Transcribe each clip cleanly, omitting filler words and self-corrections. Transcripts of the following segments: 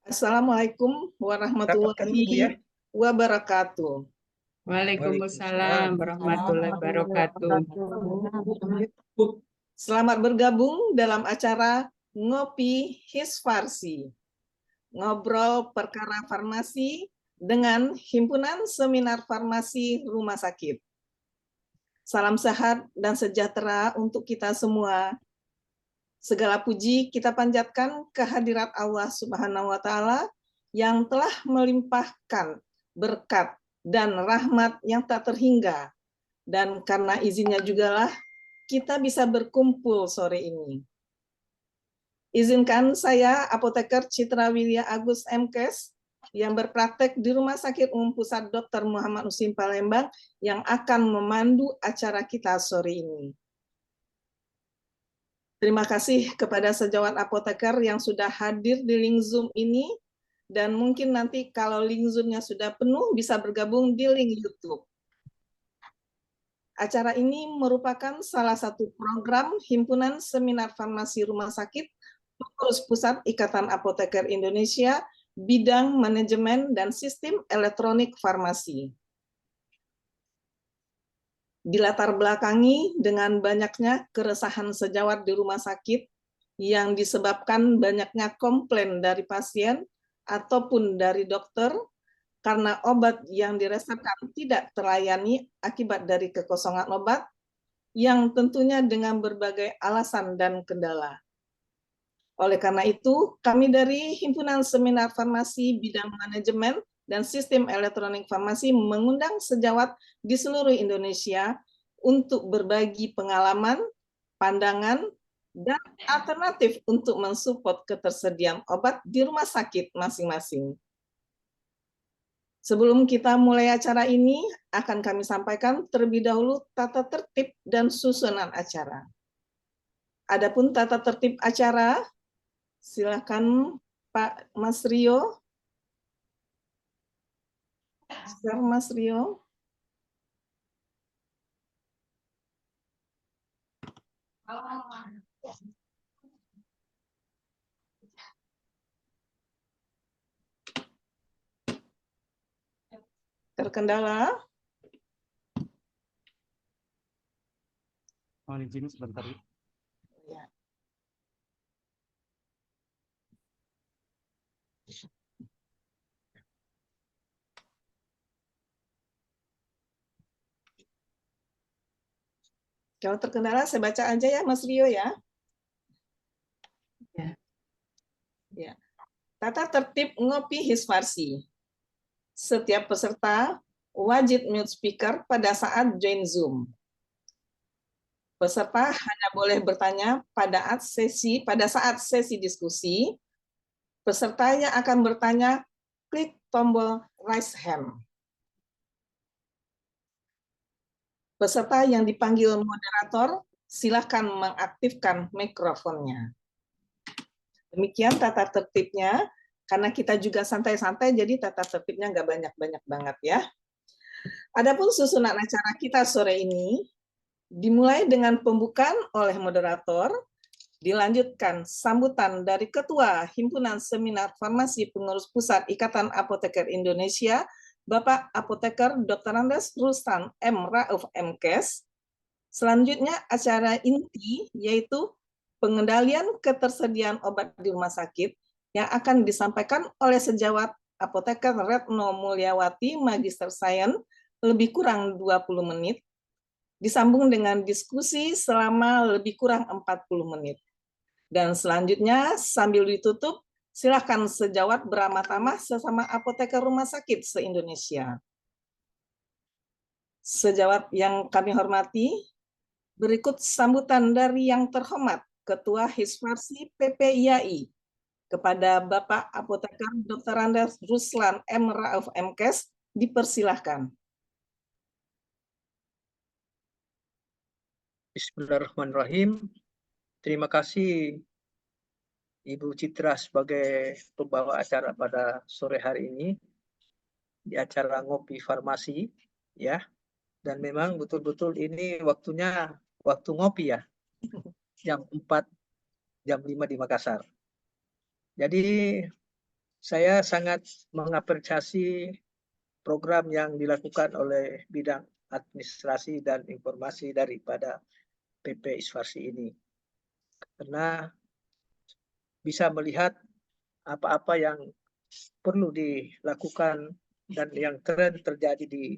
Assalamualaikum Selamat pagi, Bu ya. warahmatullahi wabarakatuh. Waalaikumsalam Waalaikumsalam warahmatullahi warahmatullahi wabarakatuh. wabarakatuh. Selamat bergabung dalam acara Ngopi Hisfarsi, ngobrol perkara farmasi dengan Himpunan Seminar Farmasi Rumah Sakit. Salam sehat dan sejahtera untuk kita semua. Segala puji kita panjatkan kehadirat Allah Subhanahu wa Ta'ala yang telah melimpahkan berkat dan rahmat yang tak terhingga. Dan karena izinnya jugalah kita bisa berkumpul sore ini. Izinkan saya, Apoteker Citra Wilya Agus MKes, yang berpraktek di Rumah Sakit Umum Pusat Dr. Muhammad Nusim Palembang, yang akan memandu acara kita sore ini. Terima kasih kepada sejawat apoteker yang sudah hadir di link Zoom ini, dan mungkin nanti kalau link Zoom-nya sudah penuh bisa bergabung di link YouTube. Acara ini merupakan salah satu program Himpunan Seminar Farmasi Rumah Sakit Pengurus Pusat Ikatan Apoteker Indonesia bidang manajemen dan sistem elektronik farmasi. Dilatar belakangi dengan banyaknya keresahan sejawat di rumah sakit yang disebabkan banyaknya komplain dari pasien ataupun dari dokter karena obat yang diresepkan tidak terlayani akibat dari kekosongan obat, yang tentunya dengan berbagai alasan dan kendala. Oleh karena itu, kami dari Himpunan Seminar Farmasi Bidang Manajemen dan Sistem Elektronik Farmasi mengundang sejawat di seluruh Indonesia untuk berbagi pengalaman, pandangan, dan alternatif untuk mensupport ketersediaan obat di rumah sakit masing-masing. Sebelum kita mulai acara ini, akan kami sampaikan terlebih dahulu tata tertib dan susunan acara. Adapun tata tertib acara, silakan Pak Mas Rio. Mas Rio. Terkendala? Mohon izin sebentar. Ya. Kalau terkendala, saya baca aja ya, Mas Rio ya. Ya. Tata tertib ngopi Hisfarsi. Setiap peserta wajib mute speaker pada saat join Zoom. Peserta hanya boleh bertanya pada saat sesi diskusi. Peserta yang akan bertanya, klik tombol raise hand. Peserta yang dipanggil moderator, silakan mengaktifkan mikrofonnya. Demikian tata tertibnya, karena kita juga santai-santai, jadi tata tertibnya nggak banyak-banyak banget ya. Adapun susunan acara kita sore ini, dimulai dengan pembukaan oleh moderator, dilanjutkan sambutan dari Ketua Himpunan Seminar Farmasi Pengurus Pusat Ikatan Apoteker Indonesia, Bapak Apoteker Dr. Andes Rustan M. Rauf MKes. Selanjutnya acara inti yaitu pengendalian ketersediaan obat di rumah sakit yang akan disampaikan oleh sejawat Apoteker Retno Mulyawati Magister Sains lebih kurang 20 menit, disambung dengan diskusi selama lebih kurang 40 menit. Dan selanjutnya sambil ditutup, silakan sejawat beramah-tamah sesama apoteker rumah sakit se-Indonesia. Sejawat yang kami hormati, berikut sambutan dari yang terhormat Ketua Hisfarsi PPIAI kepada Bapak Apoteker Dr. Andes Ruslan M. Rauf MKes, dipersilahkan. Bismillahirrahmanirrahim. Terima kasih Ibu Citra sebagai pembawa acara pada sore hari ini di acara Ngopi Farmasi ya. Dan memang betul-betul ini waktunya waktu ngopi ya. Jam 4, jam 5 di Makassar. Jadi saya sangat mengapresiasi program yang dilakukan oleh bidang administrasi dan informasi daripada PP Isfarsi ini. Karena bisa melihat apa-apa yang perlu dilakukan dan yang tren terjadi di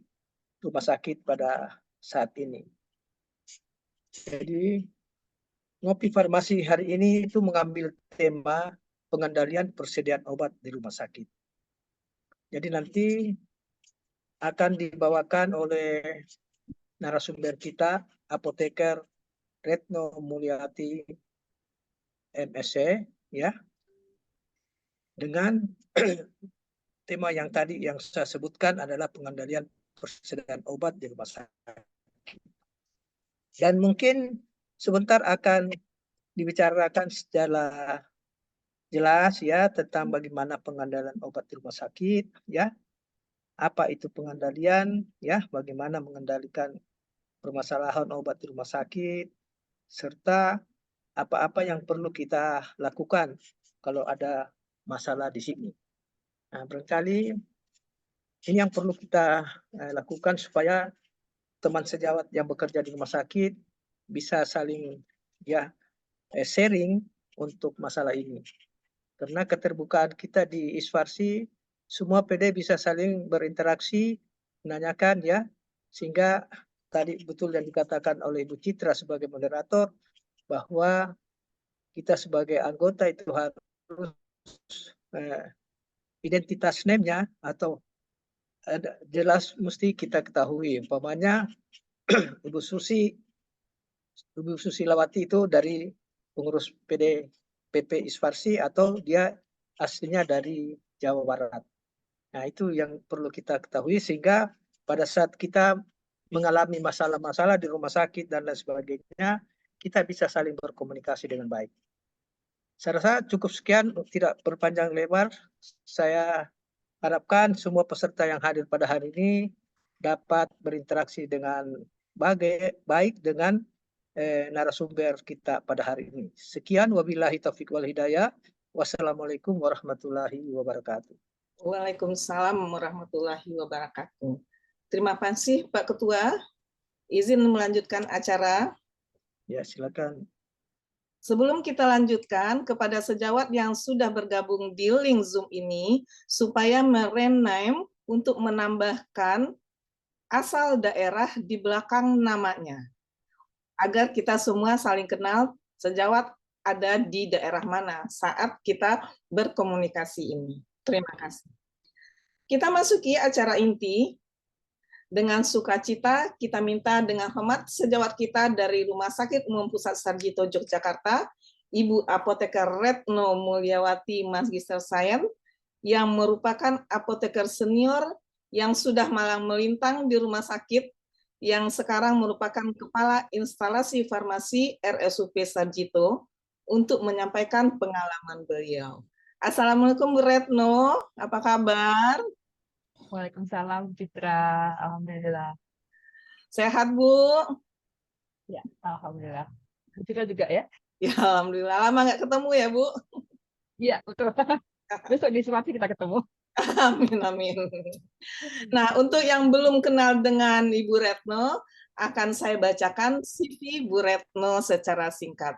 rumah sakit pada saat ini. Jadi, Ngopi Farmasi hari ini itu mengambil tema pengendalian persediaan obat di rumah sakit. Jadi nanti akan dibawakan oleh narasumber kita, apoteker Retno Mulyawati MSc, ya, dengan tema yang tadi yang saya sebutkan adalah pengendalian persediaan obat di rumah sakit. Dan mungkin sebentar akan dibicarakan secara jelas ya tentang bagaimana pengendalian obat di rumah sakit, ya. Apa itu pengendalian, ya, bagaimana mengendalikan permasalahan obat di rumah sakit, serta apa-apa yang perlu kita lakukan kalau ada masalah di sini. Nah, barangkali ini yang perlu kita lakukan supaya teman sejawat yang bekerja di rumah sakit bisa saling ya sharing untuk masalah ini. Karena keterbukaan kita di Isfarsi, semua PD bisa saling berinteraksi, menanyakan ya, sehingga tadi betul yang dikatakan oleh Ibu Citra sebagai moderator, bahwa kita sebagai anggota itu harus identitas name-nya atau jelas mesti kita ketahui. Umpamanya Ibu Susilawati itu dari pengurus PP Isfarsi atau dia aslinya dari Jawa Barat. Nah, itu yang perlu kita ketahui sehingga pada saat kita mengalami masalah-masalah di rumah sakit dan lain sebagainya, kita bisa saling berkomunikasi dengan baik. Saya rasa cukup sekian, tidak berpanjang lebar. Saya harapkan semua peserta yang hadir pada hari ini dapat berinteraksi dengan baik dengan narasumber kita pada hari ini. Sekian, wabillahi taufiq wal hidayah. Wassalamualaikum warahmatullahi wabarakatuh. Waalaikumsalam warahmatullahi wabarakatuh. Terima kasih Pak Ketua. Izin melanjutkan acara. Ya, silakan. Sebelum kita lanjutkan, kepada sejawat yang sudah bergabung di link Zoom ini, supaya merename untuk menambahkan asal daerah di belakang namanya. Agar kita semua saling kenal sejawat ada di daerah mana saat kita berkomunikasi ini. Terima kasih. Kita masuki acara inti. Dengan sukacita kita minta dengan hormat sejawat kita dari Rumah Sakit Umum Pusat Sarjito Yogyakarta, Ibu Apoteker Retno Mulyawati Magister Sains, yang merupakan apoteker senior yang sudah malang melintang di rumah sakit, yang sekarang merupakan Kepala Instalasi Farmasi RSUP Sarjito, untuk menyampaikan pengalaman beliau. Assalamualaikum Bu Retno, apa kabar? Waalaikumsalam, Citra. Alhamdulillah. Sehat, Bu? Ya, alhamdulillah. Bu Citra juga ya? Ya, alhamdulillah. Lama nggak ketemu ya, Bu? Iya, betul. Besok di Sumatera kita ketemu. Amin, amin. Nah, untuk yang belum kenal dengan Ibu Retno, akan saya bacakan CV Bu Retno secara singkat.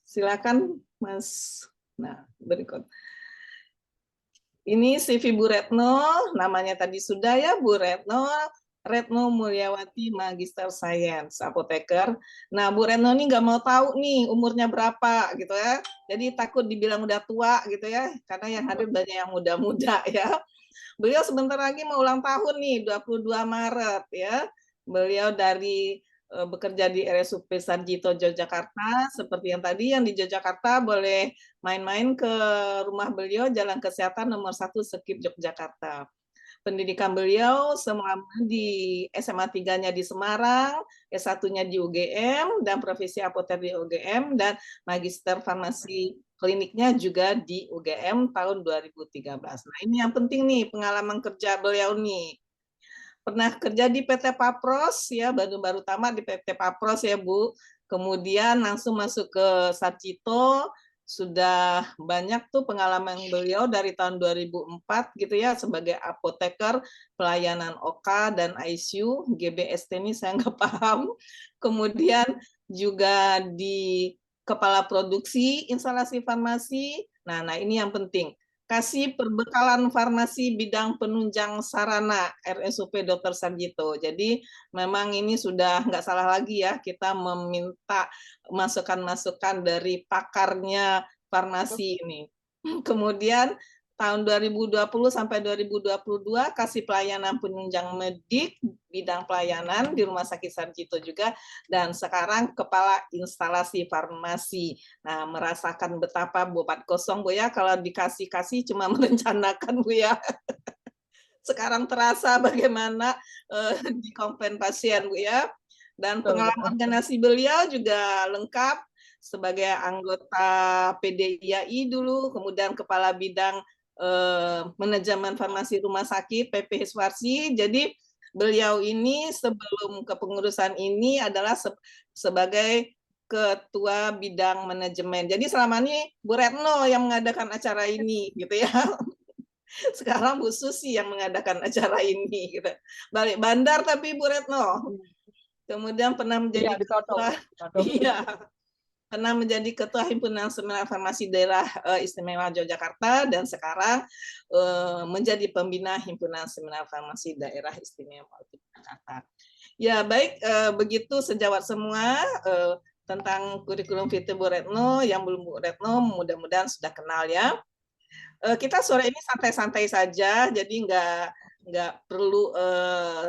Silakan, Mas. Nah, berikut. Ini CV Bu Retno, namanya tadi sudah ya, Bu Retno Mulyawati Magister Sains, apoteker. Nah, Bu Retno ini nggak mau tahu nih umurnya berapa gitu ya. Jadi takut dibilang udah tua gitu ya, karena yang hadir banyak yang muda-muda ya. Beliau sebentar lagi mau ulang tahun nih, 22 Maret ya. Beliau dari bekerja di RSUP Sarjito Yogyakarta, seperti yang tadi yang di Yogyakarta boleh main-main ke rumah beliau, Jalan Kesehatan nomor 1 Sekip Yogyakarta. Pendidikan beliau selama di SMA 3-nya di Semarang, S1-nya di UGM, dan profesi apoteker di UGM, dan Magister Farmasi kliniknya juga di UGM tahun 2013. Nah, ini yang penting nih, pengalaman kerja beliau nih. Pernah kerja di PT Papros ya, baru tamat di PT Papros ya Bu. Kemudian langsung masuk ke Sarjito, sudah banyak tuh pengalaman beliau dari tahun 2004 gitu ya sebagai apoteker, pelayanan OK dan ICU, GBST ini saya nggak paham. Kemudian juga di kepala produksi instalasi farmasi. Nah ini yang penting. Kasih perbekalan farmasi bidang penunjang sarana RSUP Dr. Sarjito. Jadi memang ini sudah nggak salah lagi ya, kita meminta masukan-masukan dari pakarnya farmasi ini. Kemudian tahun 2020 sampai 2022 kasih pelayanan penunjang medik bidang pelayanan di Rumah Sakit Sarjito juga, dan sekarang kepala instalasi farmasi. Nah, merasakan betapa bobot kosong Bu ya kalau dikasih-kasih cuma merencanakan Bu ya. Sekarang terasa bagaimana di komplain pasien Bu ya. Dan pengalaman organisasi beliau juga lengkap sebagai anggota PDIAI dulu, kemudian kepala bidang manajemen farmasi rumah sakit PP Hiswarsi. Jadi beliau ini sebelum kepengurusan ini adalah sebagai ketua bidang manajemen. Jadi selama ini Bu Retno yang mengadakan acara ini gitu ya. Sekarang Bu Susi yang mengadakan acara ini gitu. Balik bandar tapi Bu Retno. Kemudian pernah menjadi ketua, pernah menjadi ketua himpunan seminar farmasi daerah istimewa Yogyakarta, dan sekarang menjadi pembina himpunan seminar farmasi daerah istimewa Yogyakarta. Ya baik, begitu sejawat semua tentang kurikulum vitae Bu Retno. Yang belum Bu Retno mudah-mudahan sudah kenal ya. Kita sore ini santai-santai saja, jadi nggak perlu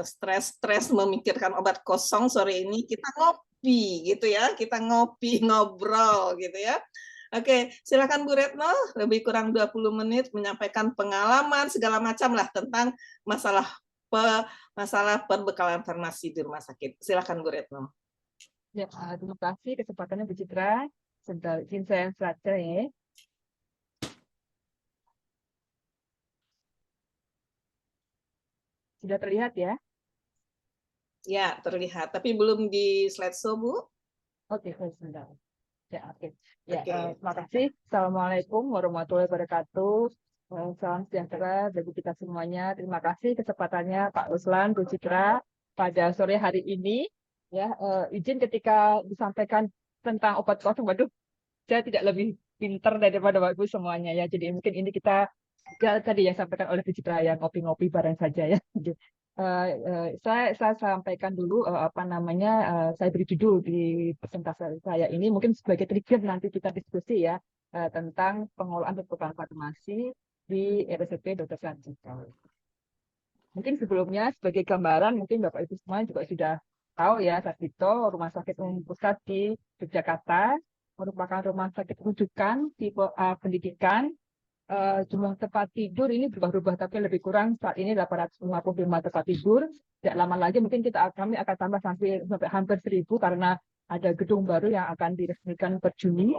stres memikirkan obat kosong sore ini. Kita ngopi gitu ya, kita ngopi ngobrol gitu ya. Oke, silakan Bu Retno, lebih kurang 20 menit menyampaikan pengalaman segala macam lah tentang masalah perbekalan farmasi di rumah sakit. Silakan Bu Retno. Ya, terima kasih kesempatannya Bu Citra. Sebentar, izin saya saja ya. Sudah terlihat ya? Ya, terlihat. Tapi belum di slideshow, Bu. Oke, sebentar. Ya, oke. Ya, terima kasih. Assalamualaikum warahmatullahi wabarakatuh. Salam sejahtera bagi kita semuanya. Terima kasih kesempatannya Pak Ruslan, Bu Citra pada sore hari ini. Ya, izin ketika disampaikan tentang obat kosong. Waduh, saya tidak lebih pintar daripada Bapak Ibu semuanya ya. Jadi mungkin ini kita tadi yang disampaikan oleh Bu Citra yang ngopi-ngopi bareng saja ya. Saya sampaikan dulu apa namanya, saya beri judul di presentasi saya ini mungkin sebagai trigger nanti kita diskusi ya tentang pengelolaan perbekalan farmasi di RSUP Dr. Sarjito. Mungkin sebelumnya sebagai gambaran mungkin Bapak Ibu semua juga sudah tahu ya, Sarjito Rumah Sakit Umum Pusat di Yogyakarta merupakan rumah sakit rujukan tipe A pendidikan. Jumlah tempat tidur ini berubah-ubah tapi lebih kurang saat ini 855 tempat tidur. Tidak lama lagi mungkin kami akan tambah sampai hampir 1.000 karena ada gedung baru yang akan diresmikan per Juni.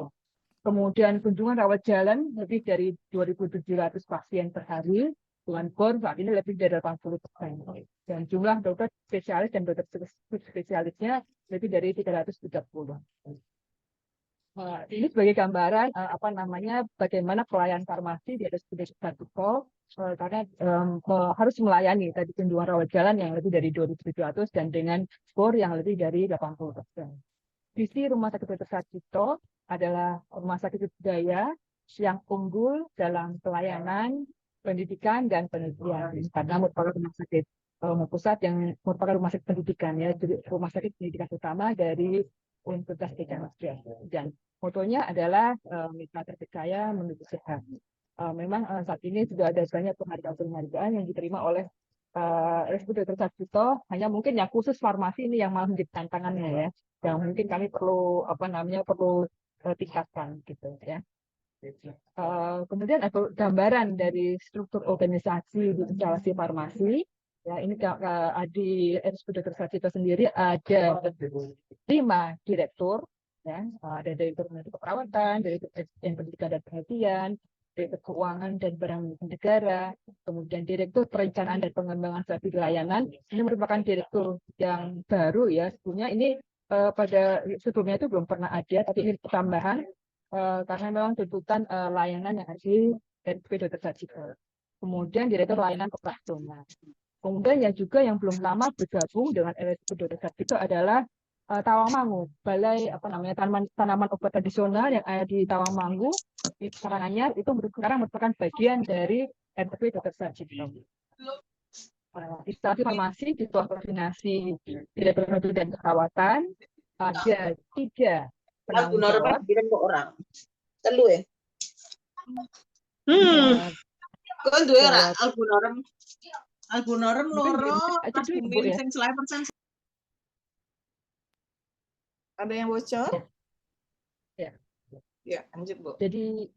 Kemudian kunjungan rawat jalan lebih dari 2.700 pasien per hari. Dengan bor saat ini lebih dari 80%. Dan jumlah dokter spesialis dan dokter spesialisnya lebih dari 330. Ini sebagai gambaran apa namanya bagaimana pelayanan farmasi di RSUD Sarjito karena harus melayani tadi kunjungan rawat jalan yang lebih dari 2.700 dan dengan skor yang lebih dari 80%. Visi Rumah Sakit Dr. Sarjito adalah rumah sakit budaya yang unggul dalam pelayanan, pendidikan dan penelitian. Karena merupakan rumah sakit pusat yang merupakan rumah sakit pendidikan ya, jadi rumah sakit pendidikan utama dari Universitas Gadjah Mada, dan motonya adalah mitra terpercaya menuju sehat. Memang saat ini sudah ada banyak penghargaan yang diterima oleh RSUD Dr. Sarjito. Hanya mungkin yang khusus farmasi ini yang malah menjadi tantangannya ya, yang mungkin kami perlu apa namanya perlu tingkatkan gitu ya. Kemudian ada gambaran dari struktur organisasi di instalasi farmasi. Ya, ini di RSUD Dr. Sarjito sendiri ada 5 direktur, ya, ada direktur keperawatan, direktur pendidikan dan penelitian, direktur keuangan dan barang negara, kemudian direktur perencanaan dan pengembangan strategi layanan. Ini merupakan direktur yang baru ya, sebelumnya ini pada sebelumnya itu belum pernah ada, tapi ini tambahan. karena memang tuntutan layanan yang ada di RSUD Dr. Sarjito. Kemudian Direktur Layanan Operasional. Kemudian yang juga yang belum lama bergabung dengan RSUD Dr. Sarjito adalah Tawangmangu, Balai tanaman obat tradisional yang ada di Tawangmangu di Karanganyar itu sekarang merupakan bagian dari RSUD Dr. Sarjito. Instalasi farmasi di bawah koordinasi Direktur Mutu dan Keperawatan ada 3 penanggung jawab. orang. Telu ya. Kau dua orang Albunorem loro pas bumi sing selain Ada yang bocor? Ya. Ya, lanjut Bu. Jadi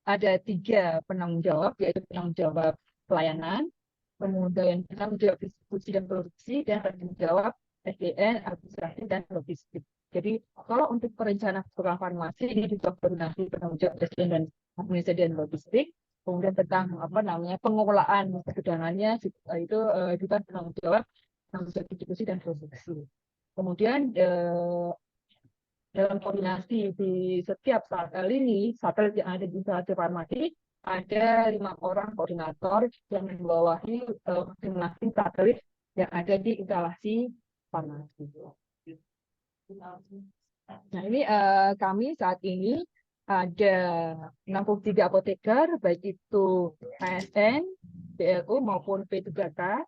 ada 3 penanggung jawab, yaitu penanggung jawab pelayanan, kemudian penanggung jawab distribusi dan produksi, dan penanggung jawab SDN, administrasi, dan logistik. Jadi kalau untuk perencanaan program farmasi ini juga koordinasi penanggung jawab SDN dan administrasi dan logistik. Kemudian tentang pengelolaan kegudangannya itu juga penanggung jawab distribusi dan produksi. Kemudian dalam koordinasi di setiap lini satelit yang ada di instalasi farmasi ada 5 orang koordinator yang membawahi masing-masing satelit yang ada di instalasi farmasi. Nah ini kami saat ini ada 63 apoteker, baik itu ASN, BLU maupun P3K.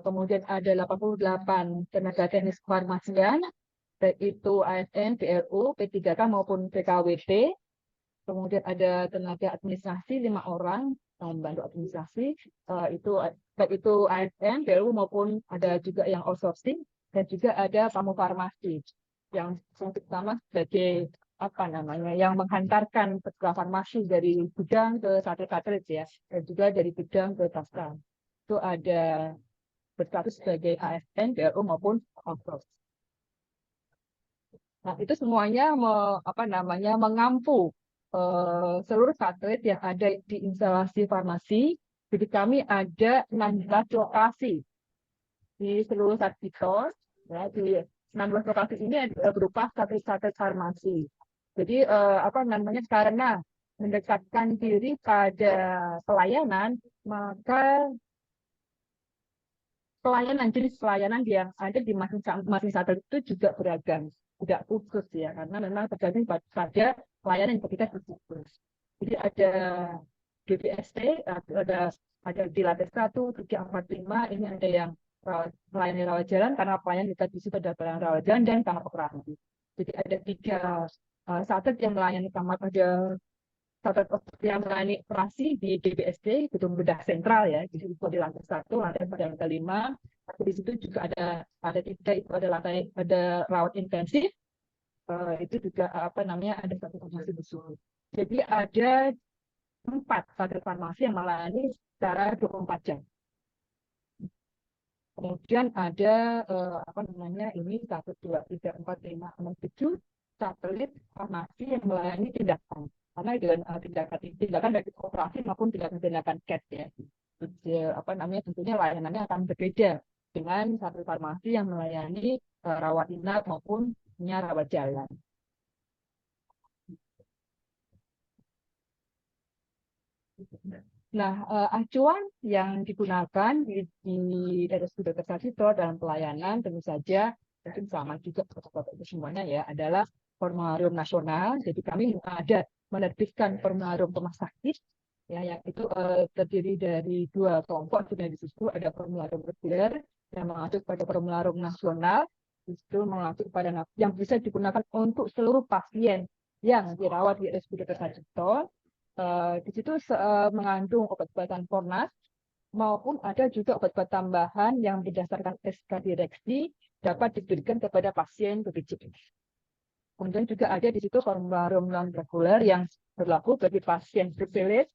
Kemudian ada 88 tenaga teknis kefarmasian, baik itu ASN, BLU, P3K maupun PKWT. Kemudian ada tenaga administrasi 5 orang yang membantu administrasi, baik itu ASN, BLU maupun ada juga yang outsourcing, dan juga ada tamu farmasi yang pertama sebagai yang menghantarkan petugas farmasi dari gudang ke satelit ya, dan juga dari gudang ke pasar. Itu ada berstatus sebagai ASN, BLU maupun outsourcing. Nah, itu semuanya mengampu seluruh satelit yang ada di instalasi farmasi. Jadi kami ada 16 lokasi di seluruh Sarjito. Ya, di 16 lokasi ini berupa satelit-satelit farmasi. Jadi karena mendekatkan diri pada pelayanan, maka jenis pelayanan yang ada di masing-masing satelit itu juga beragam, tidak khusus ya, karena memang tergantung pada pelayanan yang kita khusus. Jadi ada GBST, ada di lantai 1, 3, 4, 5, ini ada yang melayani rawat jalan, karena pelayanan kita di situ ada pelayanan rawat jalan dan kamar operasi. Jadi ada 3 satelit yang melayani kamar, ada satelit yang melayani operasi di GBSD, gedung bedah sentral ya, di situ di lantai 1, lantai 4, dan lantai 5. Tapi di situ juga ada 3, itu ada rawat intensif, itu juga ada satu farmasi besar. Jadi ada 4 satelit farmasi yang melayani secara 24 jam. Kemudian ada ini 1, 2, 3, 4, 5, 6, 7 satelit farmasi yang melayani tindakan. Karena dengan tindakan dari operasi maupun tindakan CAT ya. Tentunya layanannya akan berbeda dengan satelit farmasi yang melayani rawat inap maupun rawat jalan. Nah, acuan yang digunakan di RSUD Dr. Sarjito dalam pelayanan tentu saja mungkin sama juga itu semuanya ya, adalah formularium nasional. Jadi kami ada menerbitkan formularium rumah sakit ya, yang itu terdiri dari 2 kelompok. Di situ ada formularium reguler yang mengacu pada formularium nasional, itu mengacu pada yang bisa digunakan untuk seluruh pasien yang dirawat di RSUD Dr. Sarjito. Di situ mengandung obat-obatan Fornas maupun ada juga obat-obat tambahan yang berdasarkan SK direksi dapat diberikan kepada pasien BPJS. Kemudian juga ada di situ formularium non reguler yang berlaku bagi pasien privilege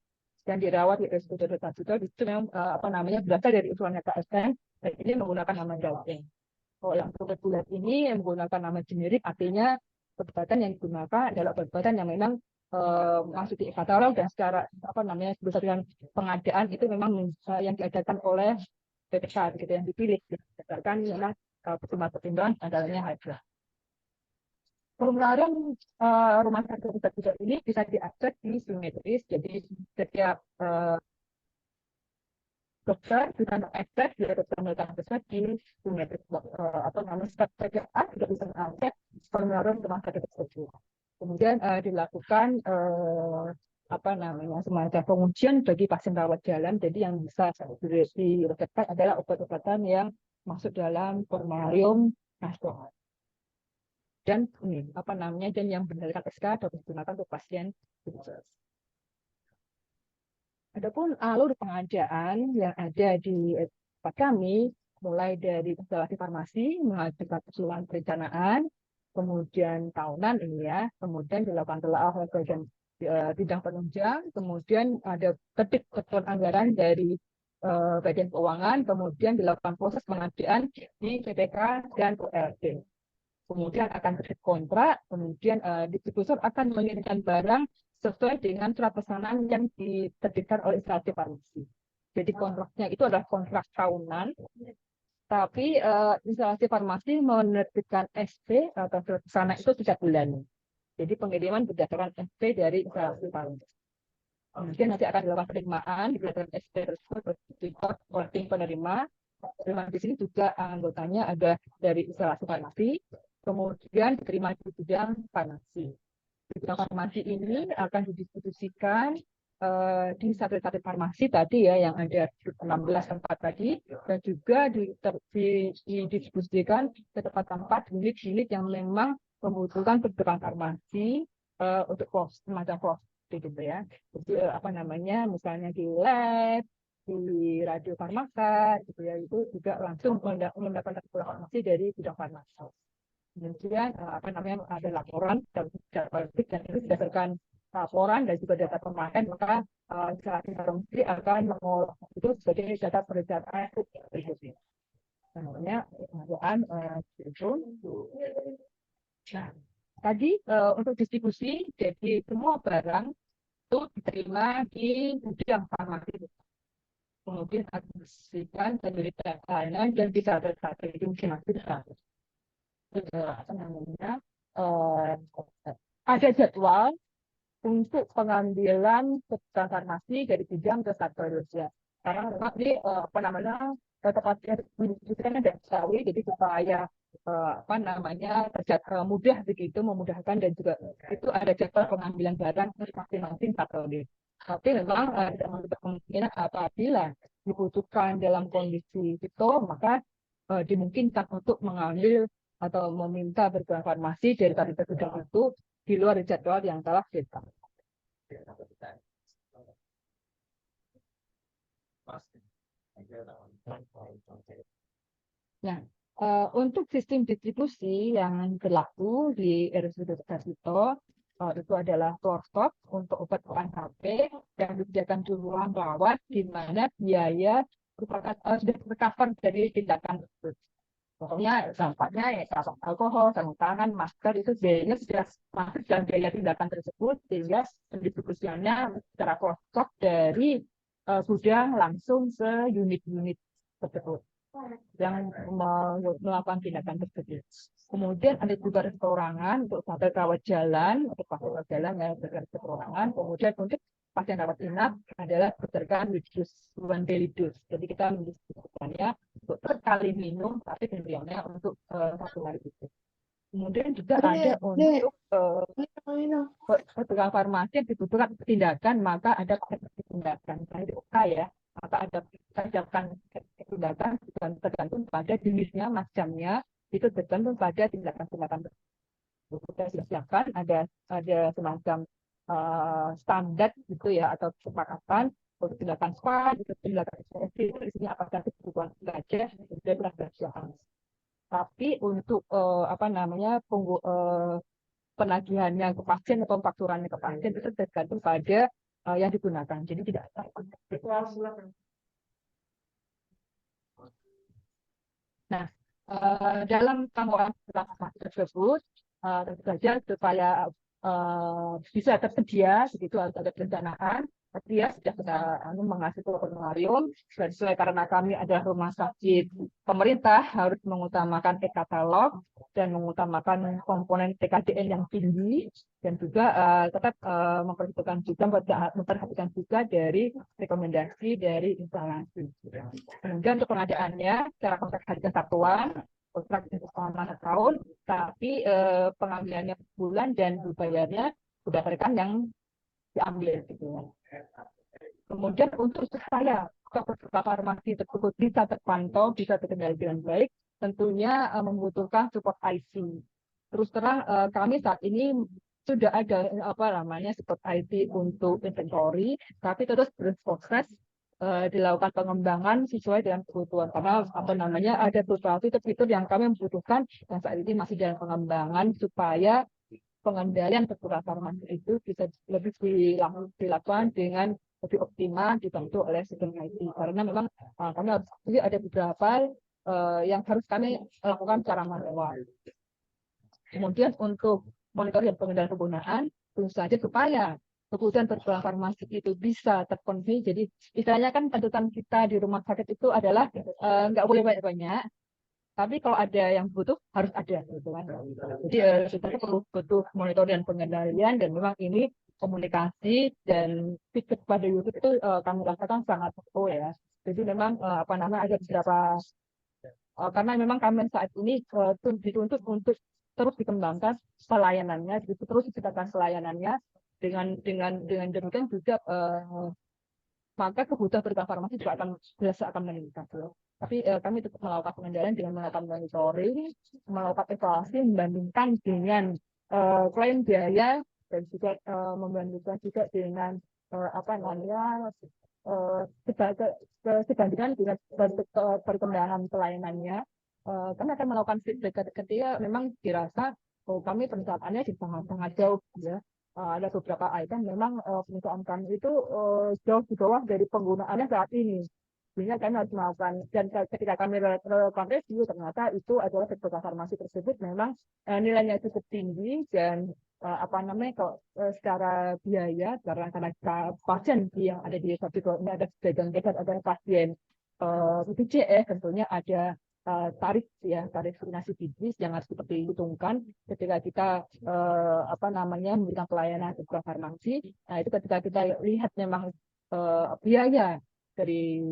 yang dirawat di RSUD Dr. Sarjito. Itu memang berasal dari usulannya KSN, dan ini menggunakan nama Galteng. Kalau yang reguler ini yang menggunakan nama generik, artinya obat-obatan yang digunakan adalah obat-obatan yang memang masuk di katalog dan secara berdasarkan pengadaan itu memang yang diadakan oleh BPK gitu, yang dipilih berdasarkan pertimbangan adanya harga. Formularium rumah sakit rujukan ini bisa diakses di simetris, jadi setiap dokter bisa mengakses di dokter melakukan tersebut di simetris atau namanya PPA sudah bisa mengakses formularium rumah sakit tersebut. Kemudian dilakukan apa namanya semacam pengujian bagi pasien rawat jalan. Jadi yang bisa diresepkan adalah obat-obatan yang masuk dalam formularium nasional. Dan ini apa namanya dan yang berdasarkan SK dapat digunakan untuk pasien khusus. Adapun alur pengadaan yang ada di tempat kami mulai dari instalasi farmasi mengajukan usulan perencanaan, kemudian tahunan ini ya, kemudian dilakukan telaah dan bidang penunjang, kemudian ada terbit ketentuan anggaran dari bagian keuangan, kemudian dilakukan proses pengadaan di PPK dan ULT. Kemudian akan terbit kontrak, kemudian distributor akan mengirimkan barang sesuai dengan surat pesanan yang diterbitkan oleh instalasi farmasi. Jadi kontraknya itu adalah kontrak tahunan, tapi instalasi farmasi menerbitkan SP atau surat pesanan itu setiap bulan. Jadi pengiriman berdasarkan SP dari instalasi farmasi. Kemudian nanti akan dilakukan penerimaan berdasarkan SP tersebut oleh tim penerima. Terima di sini juga anggotanya ada dari instalasi farmasi, kemudian diterima di bidang farmasi. Bidang farmasi ini akan didistribusikan di satu-satu farmasi tadi ya yang ada 16 tempat tadi dan juga didistribusikan ke tempat-tempat unit-unit yang memang membutuhkan kebutuhan farmasi untuk semacam gitu ya. Jadi apa namanya misalnya di lab, di radio farmaka gitu ya, itu juga langsung mendapatkan informasi dari bidang farmasi. Kemudian apa namanya ada laporan dan itu berdasarkan laporan dan juga data pemakaian, maka instalasi farmasi akan mengolah itu sebagai data perencanaan berikutnya. Namanya pengadaan itu. Nah, tadi untuk distribusi, jadi semua barang itu diterima di gudang farmasi. Kemudian administrasikan penelitian layanan dan bisa tercapai itu masih apa namanya ada jadwal untuk pengambilan kebutuhan farmasi dari bidang ke satu Indonesia. Karena memang ini apa namanya tepatnya dibutuhkan dari Betawi, jadi supaya apa namanya mudah begitu memudahkan dan juga itu ada jadwal pengambilan barang masing-masing satu Indonesia. Tapi memang tidak menutup kemungkinan apabila dibutuhkan dalam kondisi itu, maka dimungkinkan untuk mengambil atau meminta berbagai farmasi dari tadi gudang itu di luar jadwal yang telah ditetapkan. Nah, untuk sistem distribusi yang berlaku di RSUD Sudarsono itu adalah floor stock untuk obat-obatan HP yang disediakan di ruang rawat di mana biaya merupakan sudah tercover dari tindakan tersebut. Pokoknya dampaknya ya sabun alkohol, sarung tangan, masker itu biayanya sudah masuk dalam biaya tindakan tersebut sehingga pendistribusiannya secara floor stock dari gudang langsung ke unit-unit tersebut yang melakukan tindakan tersebut. Kemudian ada juga perorangan untuk pasien rawat jalan, untuk pasien rawat jalan yang berdasarkan perorangan. Kemudian untuk pasien rawat inap adalah berdasarkan reduce one daily dose. Jadi kita mendistribusikannya untuk sekali minum, tapi pemberiannya untuk satu hari itu. Kemudian juga ada untuk petugas farmasi yang dibutuhkan tindakan, maka ada tindakan dari OK ya. Maka ada tindakan dan tergantung pada jenisnya, macamnya, itu tergantung pada tindakan-tindakan tersebut. Kita siapkan ada semacam standar gitu ya atau kesepakatan untuk tindakan spa, tindakan ekspresi itu isinya apakah kebutuhan saja dan bersiapan. Tapi untuk apa namanya penagihannya ke pasien atau fakturannya ke pasien itu tergantung pada yang digunakan. Jadi tidak Nah, dalam tanggungan tersebut, tentu saja supaya bisa tersedia, begitu harus ada perencanaan, dia sudah kita mengasih laboratorium, dan sesuai karena kami adalah rumah sakit pemerintah harus mengutamakan e-katalog dan mengutamakan komponen TKDN yang tinggi, dan juga tetap memperhatikan juga dari rekomendasi dari instalasi. Kemudian untuk pengadaannya, secara kontrak harga satuan, kontrak selama 1 tahun, tapi pengambilannya bulan dan dibayarnya berdasarkan yang diambil gitu. Kemudian untuk supaya peserta farmasi tersebut bisa terpantau, bisa terkendali dengan baik, tentunya membutuhkan support IT. Terus terang kami saat ini sudah ada support IT untuk inventory, tapi terus berproses dilakukan pengembangan sesuai dengan kebutuhan, karena ada beberapa fitur-fitur yang kami membutuhkan yang saat ini masih dalam pengembangan supaya pengendalian peserta farmasi itu bisa lebih dilakukan dengan lebih optimal dibantu oleh sistem IT, karena memang kami harus ada beberapa yang harus kami lakukan secara manual. Kemudian untuk monitoring dan pengendalian penggunaan, tentu saja supaya kebutuhan peserta farmasi itu bisa terpenuhi. Jadi istilahnya kan tuntutan kita di rumah sakit itu adalah nggak boleh banyak-banyak, tapi kalau ada yang butuh harus ada, gitu kan. Jadi kita perlu butuh monitoring dan pengendalian, dan memang ini komunikasi dan feedback pada YouTube itu kami rasakan sangat perlu ya. Jadi memang ada beberapa karena memang kami saat ini dituntut untuk terus dikembangkan pelayanannya, terus ditingkatkan pelayanannya, dengan demikian juga maka kebutuhan peserta farmasi juga akan meningkat. Tapi kami tetap melakukan pengendalian dengan melakukan monitoring, melakukan evaluasi, membandingkan dengan klaim biaya, dan juga membandingkan juga dengan sebandingan dengan perkembangan pelayanannya. Kami akan melakukan feedback ketika memang dirasa kami pencatatannya sangat jauh ya. Ada beberapa item memang perusahaan kami itu jauh di bawah dari penggunaannya saat ini. Sehingga kami harus melakukan, dan ketika kami melakukan review, ternyata itu adalah peserta farmasi tersebut memang nilainya cukup tinggi, dan secara biaya, karena pasien yang ada di Sabtu ini ada sebagian besar adalah pasien BPJS, tentunya ada tarif vaksinasi bisnis yang harus diperhitungkan ketika kita memberikan pelayanan ke farmasi. Nah, itu ketika kita lihat memang biaya dari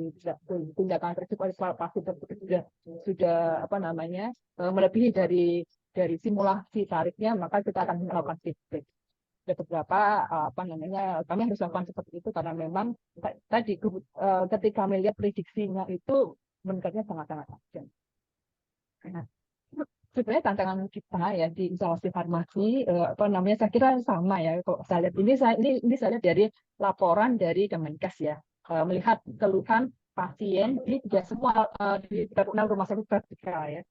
tindakan tersebut pasti sudah melebihi dari simulasi tarifnya, maka kita akan melakukan feedback. Ada beberapa kami harus lakukan seperti itu karena memang tadi ketika melihat prediksinya itu meningkatnya sangat-sangat tajam. Nah, sebenarnya tantangan kita ya di instalasi farmasi saya kira sama ya. Kalau saya lihat ini saya lihat dari laporan dari Kemenkes ya, melihat keluhan pasien di semua di 36 rumah sakit vertikal ya,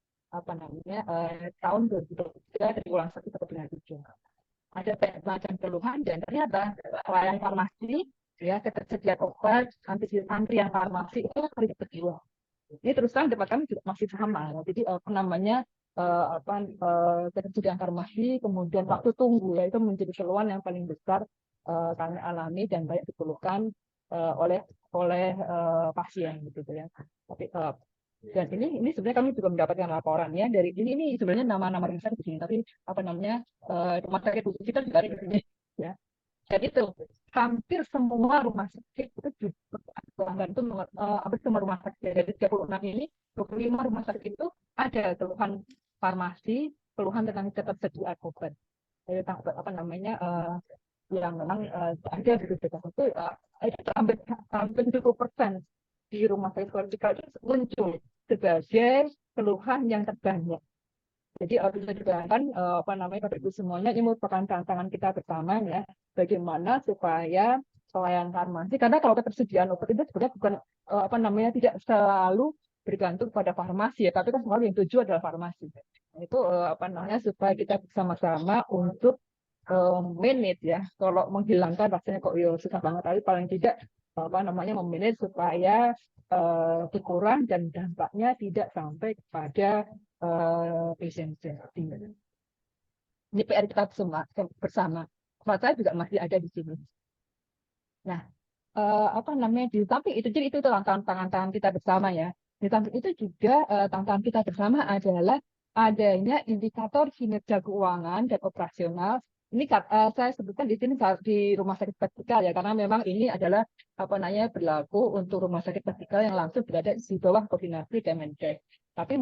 tahun 2023 dari ulang sakit sampai dengan 7. Ada banyak macam keluhan, dan ternyata pelayanan farmasi ya, ketersediaan obat, antrian farmasi itu terlihat berkurang. Ini terus terang tempat kami juga masih sama. Jadi ketersediaan farmasi, kemudian waktu tunggu ya, itu menjadi keluhan yang paling besar kami alami dan banyak dikeluhkan oleh pasien gitu ya. Tapi dan ini sebenarnya kami juga mendapatkan laporan ya dari ini sebenarnya nama-nama rumah sakit di sini, tapi rumah sakit kita juga ada di sini ya. Jadi itu hampir semua rumah sakit itu juga pelanggan itu hampir semua rumah sakit dari 36 ini 25 rumah sakit itu ada keluhan farmasi, keluhan tentang ketersediaan obat. Jadi yang memang ada di dekat itu hampir 70% di rumah sakit vertikal itu muncul sebagai keluhan yang terbanyak. Jadi bisa dibayangkan Bapak Ibu semuanya, ini merupakan tantangan kita bersama ya, bagaimana supaya pelayanan farmasi, karena kalau ketersediaan obat itu sebenarnya bukan tidak selalu bergantung pada farmasi ya, tapi kan selalu yang tujuan adalah farmasi. Itu supaya kita bersama-sama untuk manage ya, kalau menghilangkan rasanya kok susah banget, tapi paling tidak memanage supaya berkurang dan dampaknya tidak sampai kepada pasien. Ini PR kita bersama. Saya juga masih ada di sini. Nah, apa namanya di samping itu, jadi itu tantangan kita bersama ya. Di samping itu juga tantangan kita bersama adalah adanya indikator kinerja keuangan dan operasional. Ini saya sebutkan di sini di rumah sakit vertikal ya, karena memang ini adalah apa namanya berlaku untuk rumah sakit vertikal yang langsung berada di bawah koordinasi Kemenkes. Tapi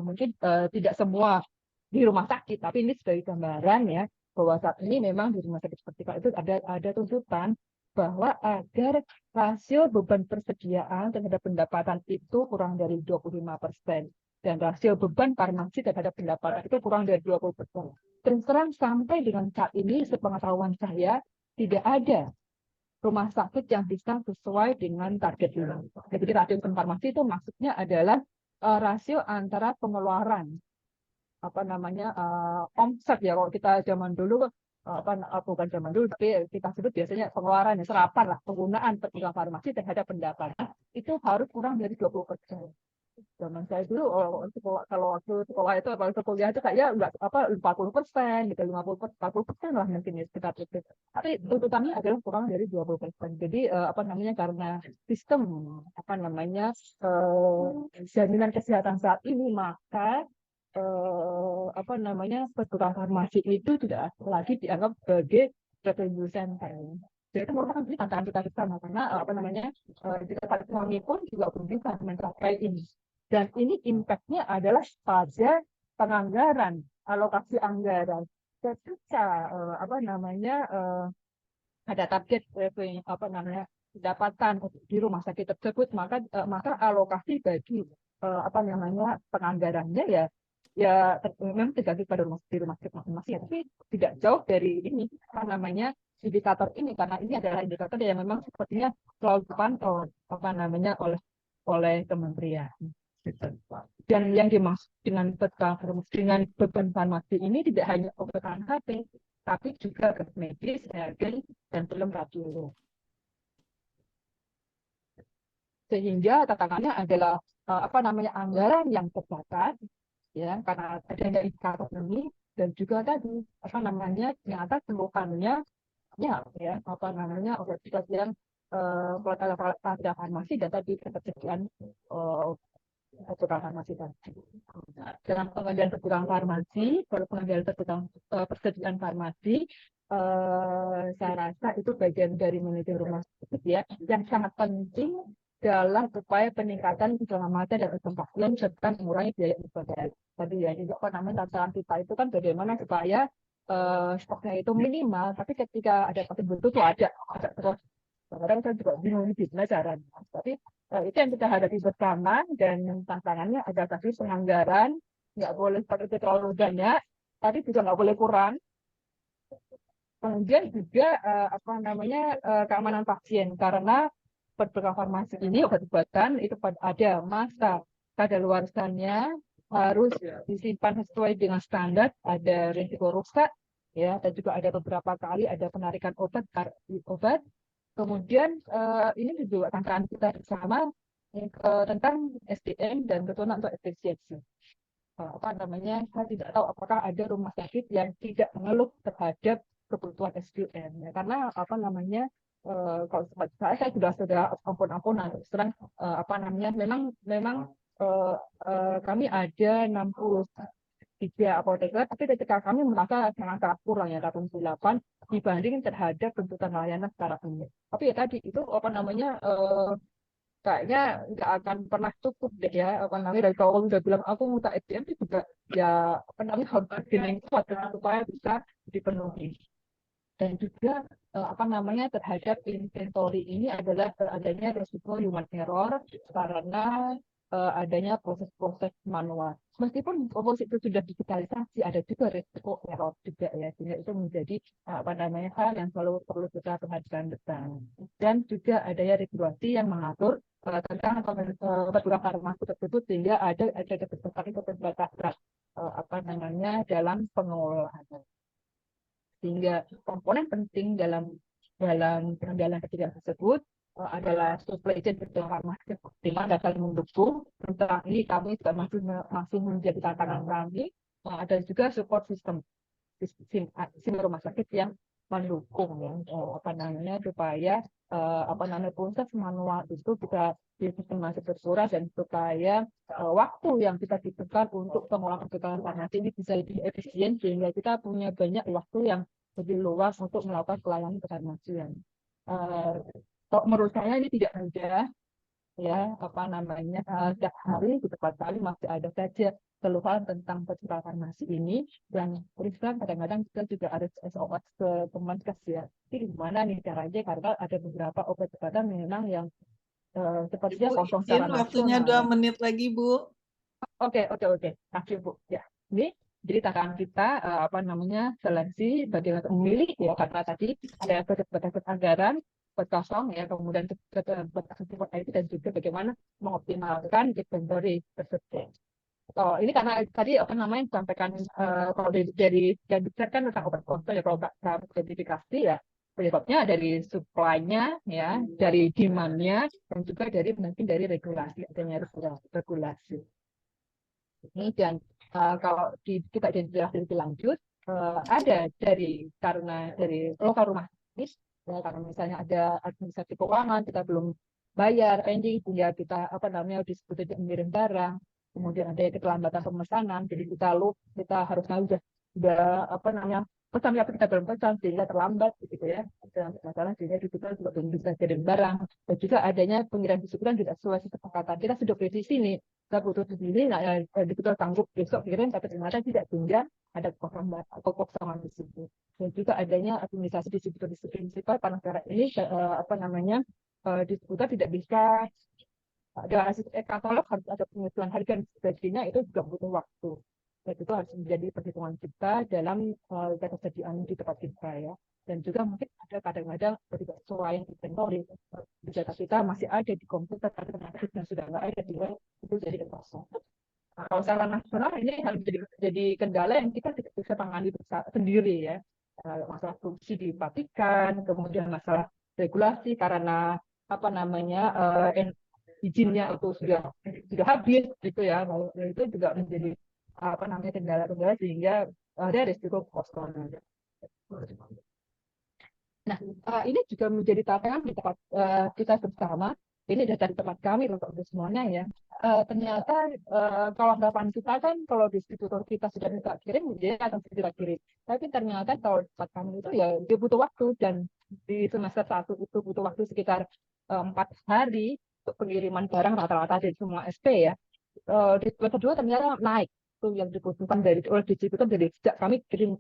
mungkin tidak semua di rumah sakit, tapi ini sebagai gambaran ya bahwa saat ini memang di rumah sakit vertikal itu ada tuntutan bahwa agar rasio beban persediaan terhadap pendapatan itu kurang dari 25% dan rasio beban farmasi terhadap pendapatan itu kurang dari 20%. Terus terang sampai dengan saat ini sepengetahuan saya tidak ada rumah sakit yang bisa sesuai dengan target ini. Jadi rasio beban farmasi itu maksudnya adalah rasio antara pengeluaran apa namanya omset ya, kalau kita zaman dulu bukan zaman dulu tapi kita sebut biasanya pengeluaran ya, serapan lah penggunaan petugas farmasi terhadap pendapatan itu harus kurang dari 20%. Zaman saya dulu kalau waktu sekolah itu kalau kuliah itu kayak enggak 40% gitu, 40% lah mungkin ya sekitar itu. Tapi tuntutannya adalah kurang dari 20%. Jadi apa namanya karena sistem apa namanya jaminan kesehatan saat ini maka apa namanya petugas farmasi itu tidak lagi dianggap sebagai revenue center. Jadi itu merupakan tantangan kita bersama karena apa namanya di tempat ekonomi pun juga belum bisa mencapai ini. Dan ini impact-nya adalah pada penganggaran, alokasi anggaran. Ketika apa namanya ada target apa namanya pendapatan di rumah sakit tersebut, maka alokasi bagi apa namanya penganggarannya ya memang tergantung pada di rumah sakit masing-masing, tapi tidak jauh dari ini apa namanya indikator ini karena ini adalah indikator yang memang sepertinya selalu dipantau apa namanya oleh kementerian. Dan yang dimaksud dengan beban farmasi ini tidak hanya obat KHP, tapi juga medis, reagen, dan belum radio. Sehingga tantangannya adalah apa namanya anggaran yang terbatas, ya karena adanya indikator ini dan juga tadi apa namanya ternyata keluhannya ya apa namanya obat yang pada farmasi dan tadi ketersediaan kebutuhan farmasi tadi. Dalam pengendalian kebutuhan farmasi, kalau pengendalian persediaan farmasi, saya rasa itu bagian dari manajemen rumah sakit ya, yang sangat penting dalam upaya peningkatan keselamatan dan kesembuhan serta mengurangi biaya ibadah. Tadi ya, juga apa namanya tantangan kita itu kan bagaimana supaya stoknya itu minimal, tapi ketika ada pasien butuh itu ada terus. Kadang saya juga bingung gimana caranya. Tapi itu yang kita hadapi bersama dan tantangannya ada tadi penganggaran, nggak boleh pakai terlalu banyak, tapi juga nggak boleh kurang. Kemudian juga apa namanya keamanan pasien karena beberapa farmasi ini obat-obatan itu ada masa kadaluarsanya harus disimpan sesuai dengan standar, ada risiko rusak ya, dan juga ada beberapa kali ada penarikan obat. Kemudian ini juga tantangan kita bersama tentang SDM dan keturunan untuk efisiensi. Apa namanya? Saya tidak tahu apakah ada rumah sakit yang tidak mengeluh terhadap kebutuhan SDM ya, karena apa namanya kalau saya sudah ampun-ampunan terus apa namanya memang kami ada 63 apoteker, tapi ketika kami merasa sangat kurang ya 88 dibanding terhadap tuntutan layanan secara umum. Tapi ya tadi itu apa namanya kayaknya nggak akan pernah cukup deh ya apa namanya dari kalau udah bilang aku minta SDM itu juga ya apa namanya harus ada yang kuat supaya bisa dipenuhi. Dan juga apa namanya terhadap inventory ini adalah adanya resiko human error karena adanya proses-proses manual. Meskipun proses itu sudah digitalisasi, ada juga resiko error juga ya. Sehingga itu menjadi apa namanya hal yang selalu perlu kita perhatikan bersama. Dan juga adanya regulasi yang mengatur tentang kebutuhan farmasi tersebut sehingga ada keterbatasan apa namanya dalam pengelolaan. Sehingga komponen penting dalam pengendalian ketiga tersebut adalah supply chain kebutuhan farmasi optimal dan saling mendukung. Tentang ini kami juga masih menjadi tantangan kami. Ada juga support system rumah sakit yang mendukung ya, apa namanya supaya apa namanya proses manual itu bisa masih berkurang dan supaya waktu yang kita butuhkan untuk pengolahan kebutuhan farmasi ini bisa lebih efisien sehingga kita punya banyak waktu yang lebih luas untuk melakukan pelayanan kefarmasian. Menurut saya ini tidak mudah ya apa namanya setiap hari di tempat kali masih ada saja keluhan tentang pecinta farmasi ini dan terus terang kadang-kadang kita juga harus SOS ke Kemenkes ya. Ini gimana nih caranya karena ada beberapa obat-obatan memang yang sepertinya Ibu, kosong izin secara waktunya nasional. 2 menit lagi, Bu. Oke. Kasih Bu. Ya, ini jadi tantangan kita apa namanya seleksi bagaimana memilih ya karena tadi ada batas anggaran kosong ya kemudian batas support IT dan juga bagaimana mengoptimalkan inventory tersebut. Oh, ini karena tadi apa namanya disampaikan kalau dari kan tentang obat kontrol ya kalau sertifikasi ya penyebabnya dari supply-nya ya dari demand-nya dan juga dari mungkin dari regulasi adanya regulasi. Ini dan kalau kita identifikasi lebih lanjut ada karena dari lokal rumah sakit ya, karena misalnya ada administrasi keuangan kita belum bayar pending sehingga kita apa namanya disebut tidak mengirim barang kemudian ada keterlambatan pemesanan jadi kita harusnya udah apa namanya pesan tapi kita belum pesan sehingga terlambat gitu ya dan masalah sehingga kita juga belum bisa kirim barang dan juga adanya pengiriman distribusi tidak sesuai kesepakatan kita sudah prediksi sini kita butuh segini, kita sanggup besok kirim, tapi ternyata tidak sehingga ada kekosongan di situ. Dan juga adanya administrasi distributor prinsipal pada negara ini apa namanya distributor tidak bisa dengan katalog harus ada penyesuaian harga dan sebagainya itu juga butuh waktu. Dan itu harus menjadi perhitungan kita dalam ketersediaan di tempat kita ya. Dan juga mungkin ada kadang-kadang ketidaksesuaian inventory data kita masih ada di komputer tapi ternyata sudah nggak ada di web itu jadi kosong. Nah, kalau secara nasional ini harus jadi kendala yang kita tidak bisa tangani sendiri ya. Masalah fungsi dipatikan, kemudian masalah regulasi karena apa namanya izinnya itu sudah habis gitu ya. Itu juga menjadi apa namanya kendala-kendala sehingga ada risiko kosongan. Nah, ini juga menjadi tantangan di tempat kita bersama. Ini dari tempat kami untuk semuanya ya. Ternyata kalau harapan kita kan kalau distributor kita sudah minta kirim, dia akan segera kirim. Tapi ternyata kalau tempat kami itu ya dia butuh waktu dan di semester 1 itu butuh waktu sekitar 4 hari untuk pengiriman barang rata-rata dari semua SP ya. Di semester 2 ternyata naik itu yang dibutuhkan oleh distributor dari sejak kami kirim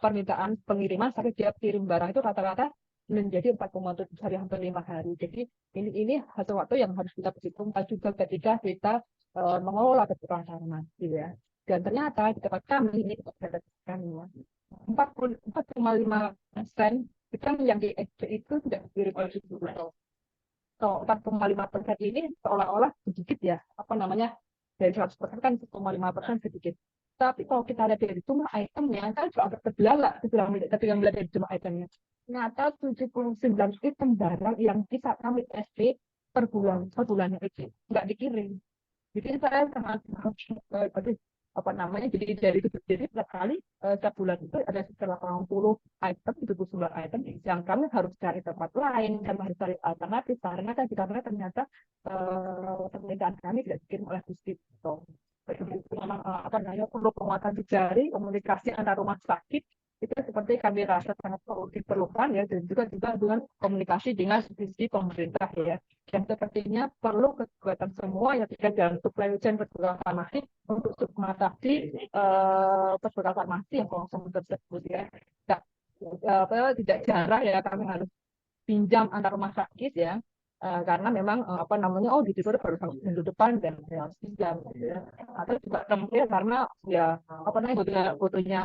permintaan pengiriman sampai dia kirim barang itu rata-rata menjadi 4,7 hari hampir 5 hari. Jadi ini sesuatu yang harus kita perhitungkan juga ketika kita mengelola kebutuhan farmasi ya. Dan ternyata di tempat kami ini kami ya 4,5% kita yang di SP itu tidak dikirim oleh distributor. 4,5% ini seolah-olah sedikit ya apa namanya dari 100% kan 1,5% sedikit. Tapi kalau kita lihat dari jumlah itemnya kan agak terbelalak ketika melihat dari jumlah itemnya. Ternyata 79 item barang yang bisa kami SP per bulannya itu nggak dikirim. Jadi saya sangat apa namanya jadi dari itu jadi setiap kali setiap bulan itu ada sekitar 80 item 79 item yang kami harus cari tempat lain kami harus cari alternatif karena ternyata permintaan kami tidak dikirim oleh distributor. Apa namanya perlu penguatan jari komunikasi antar rumah sakit itu seperti kami rasa sangat diperlukan ya dan juga dengan komunikasi dengan sisi pemerintah ya dan sepertinya perlu kegiatan semua yang tidak dalam supply chain perguruan farmasi untuk mengatasi perguruan farmasi yang kosong tersebut ya tidak jarang ya kami harus pinjam antar rumah sakit ya karena memang apa namanya di situ baru minggu depan dan harus pinjam ya. Atau juga tempat karena ya apa namanya butuhnya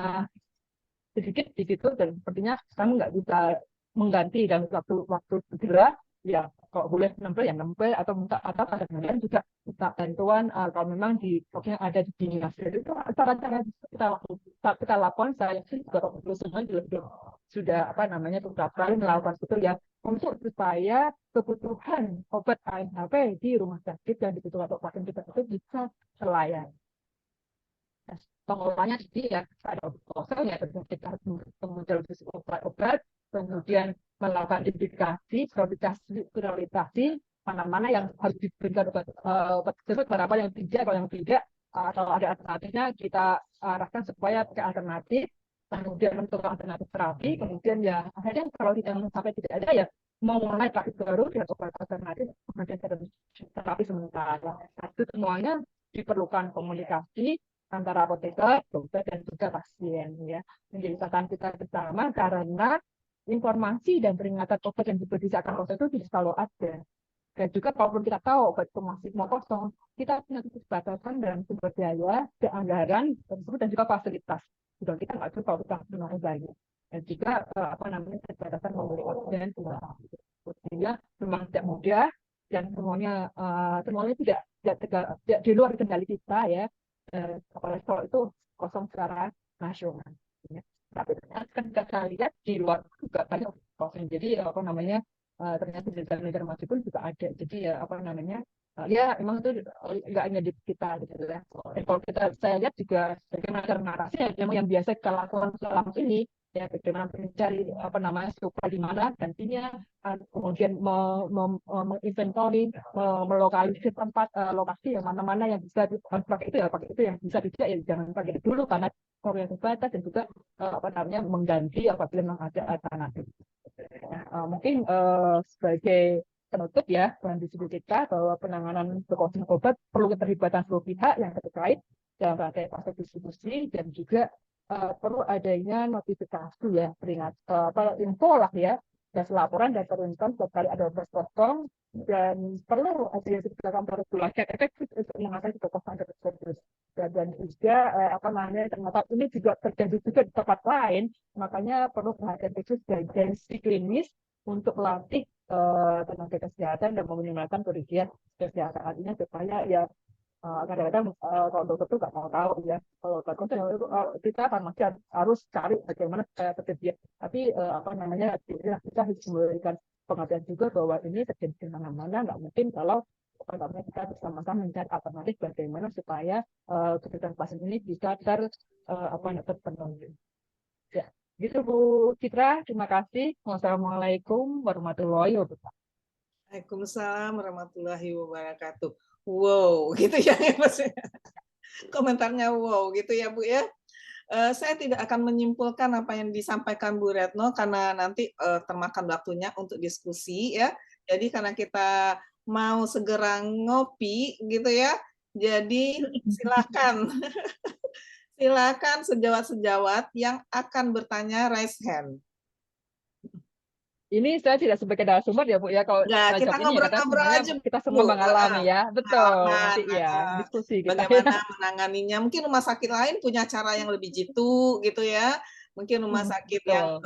sedikit di situ dan sepertinya kami nggak bisa mengganti dalam waktu segera ya kalau boleh nempel ya nempel atau minta atau kadang-kadang juga minta bantuan kalau memang di pokoknya ada di dinas itu cara-cara kita lakukan saya sih juga sudah apa namanya beberapa kali melakukan itu ya untuk supaya kebutuhan obat AMHP di rumah sakit yang dibutuhkan untuk pasien kita itu bisa terlayani. Pengelolanya jadi ya ada obat kosong ya kita harus kemudian obat kemudian melakukan identifikasi, prioritasi mana-mana yang harus diberikan obat tersebut, berapa yang tidak, kalau yang tidak, atau ada alternatifnya kita arahkan supaya pakai alternatif, kemudian menentukan alternatif terapi, kemudian ya akhirnya kalau tidak sampai tidak ada ya memulai terapi baru dengan obat alternatif, kemudian terapi sementara. Itu semuanya diperlukan komunikasi antara apoteker, dokter, dan juga pasien ya. Menjadi catatan kita bersama karena informasi dan peringatan obat yang diberikan obat itu tidak selalu ada. Dan juga kalaupun kita tahu obat itu masih mau kosong, kita punya keterbatasan dalam sumber daya, anggaran, dan juga fasilitas. Juga kita nggak tahu kalau kita punya banyak. Dan juga keterbatasan membeli oksigen sehingga memang tidak mudah dan semuanya tidak di luar kendali kita ya. Apalagi kalau itu kosong secara nasional. Ya. Tapi ternyata kan kita lihat di luar juga banyak kosong. Jadi ternyata di negara maju pun juga ada. Jadi ya emang itu nggak hanya di kita gitu ya. Kalau saya lihat juga bagaimana cara narasi yang biasa kita lakukan selama ini ya, bagaimana mencari suka di mana gantinya, kemudian menginventori, melokalisir tempat lokasi yang mana-mana yang bisa pakai itu yang bisa tidak ya jangan pakai dulu karena yang terbatas, dan juga mengganti apabila memang ada alternatif. Mungkin sebagai penutup ya bahan diskusi kita bahwa penanganan berkonsumsi obat perlu keterlibatan seluruh pihak yang terkait dalam rangkaian proses distribusi, dan juga perlu adanya notifikasi ya, info lah ya, dan laporan dan perintah setiap kali ada obat kosong, dan perlu adanya kebijakan regulasi efektif untuk mengatasi kekosongan tersebut. Dan juga ternyata ini juga terjadi juga di tempat lain, makanya perlu perhatian khusus dari klinis untuk melatih tenaga kesehatan dan meminimalkan kerugian kesehatan, artinya supaya ya kadang-kadang kalau dokter itu nggak mau tahu ya, kalau kita kan masih harus cari bagaimana supaya tersedia, tapi kita harus memberikan pengertian juga bahwa ini terjadi di mana-mana, nggak mungkin kalau kita bersama-sama mencari alternatif bagaimana supaya kebutuhan pasien ini bisa terpenuhi. Ya, gitu Bu Citra, terima kasih. Wassalamualaikum warahmatullahi wabarakatuh. Waalaikumsalam warahmatullahi wabarakatuh. Wow, gitu ya maksudnya. Komentarnya wow gitu ya Bu ya. Saya tidak akan menyimpulkan apa yang disampaikan Bu Retno karena nanti termakan waktunya untuk diskusi ya. Jadi karena kita mau segera ngopi gitu ya. Jadi silakan. Silakan sejawat-sejawat yang akan bertanya raise hand. Ini saya tidak sebagai narasumber ya Bu ya, kalau kita ngobrol-ngobrol aja kita semua mengalami ya, betul. Nanti ya diskusi kita. Bagaimana menanganinya? Mungkin rumah sakit lain punya cara yang lebih jitu gitu ya. Mungkin rumah sakit yang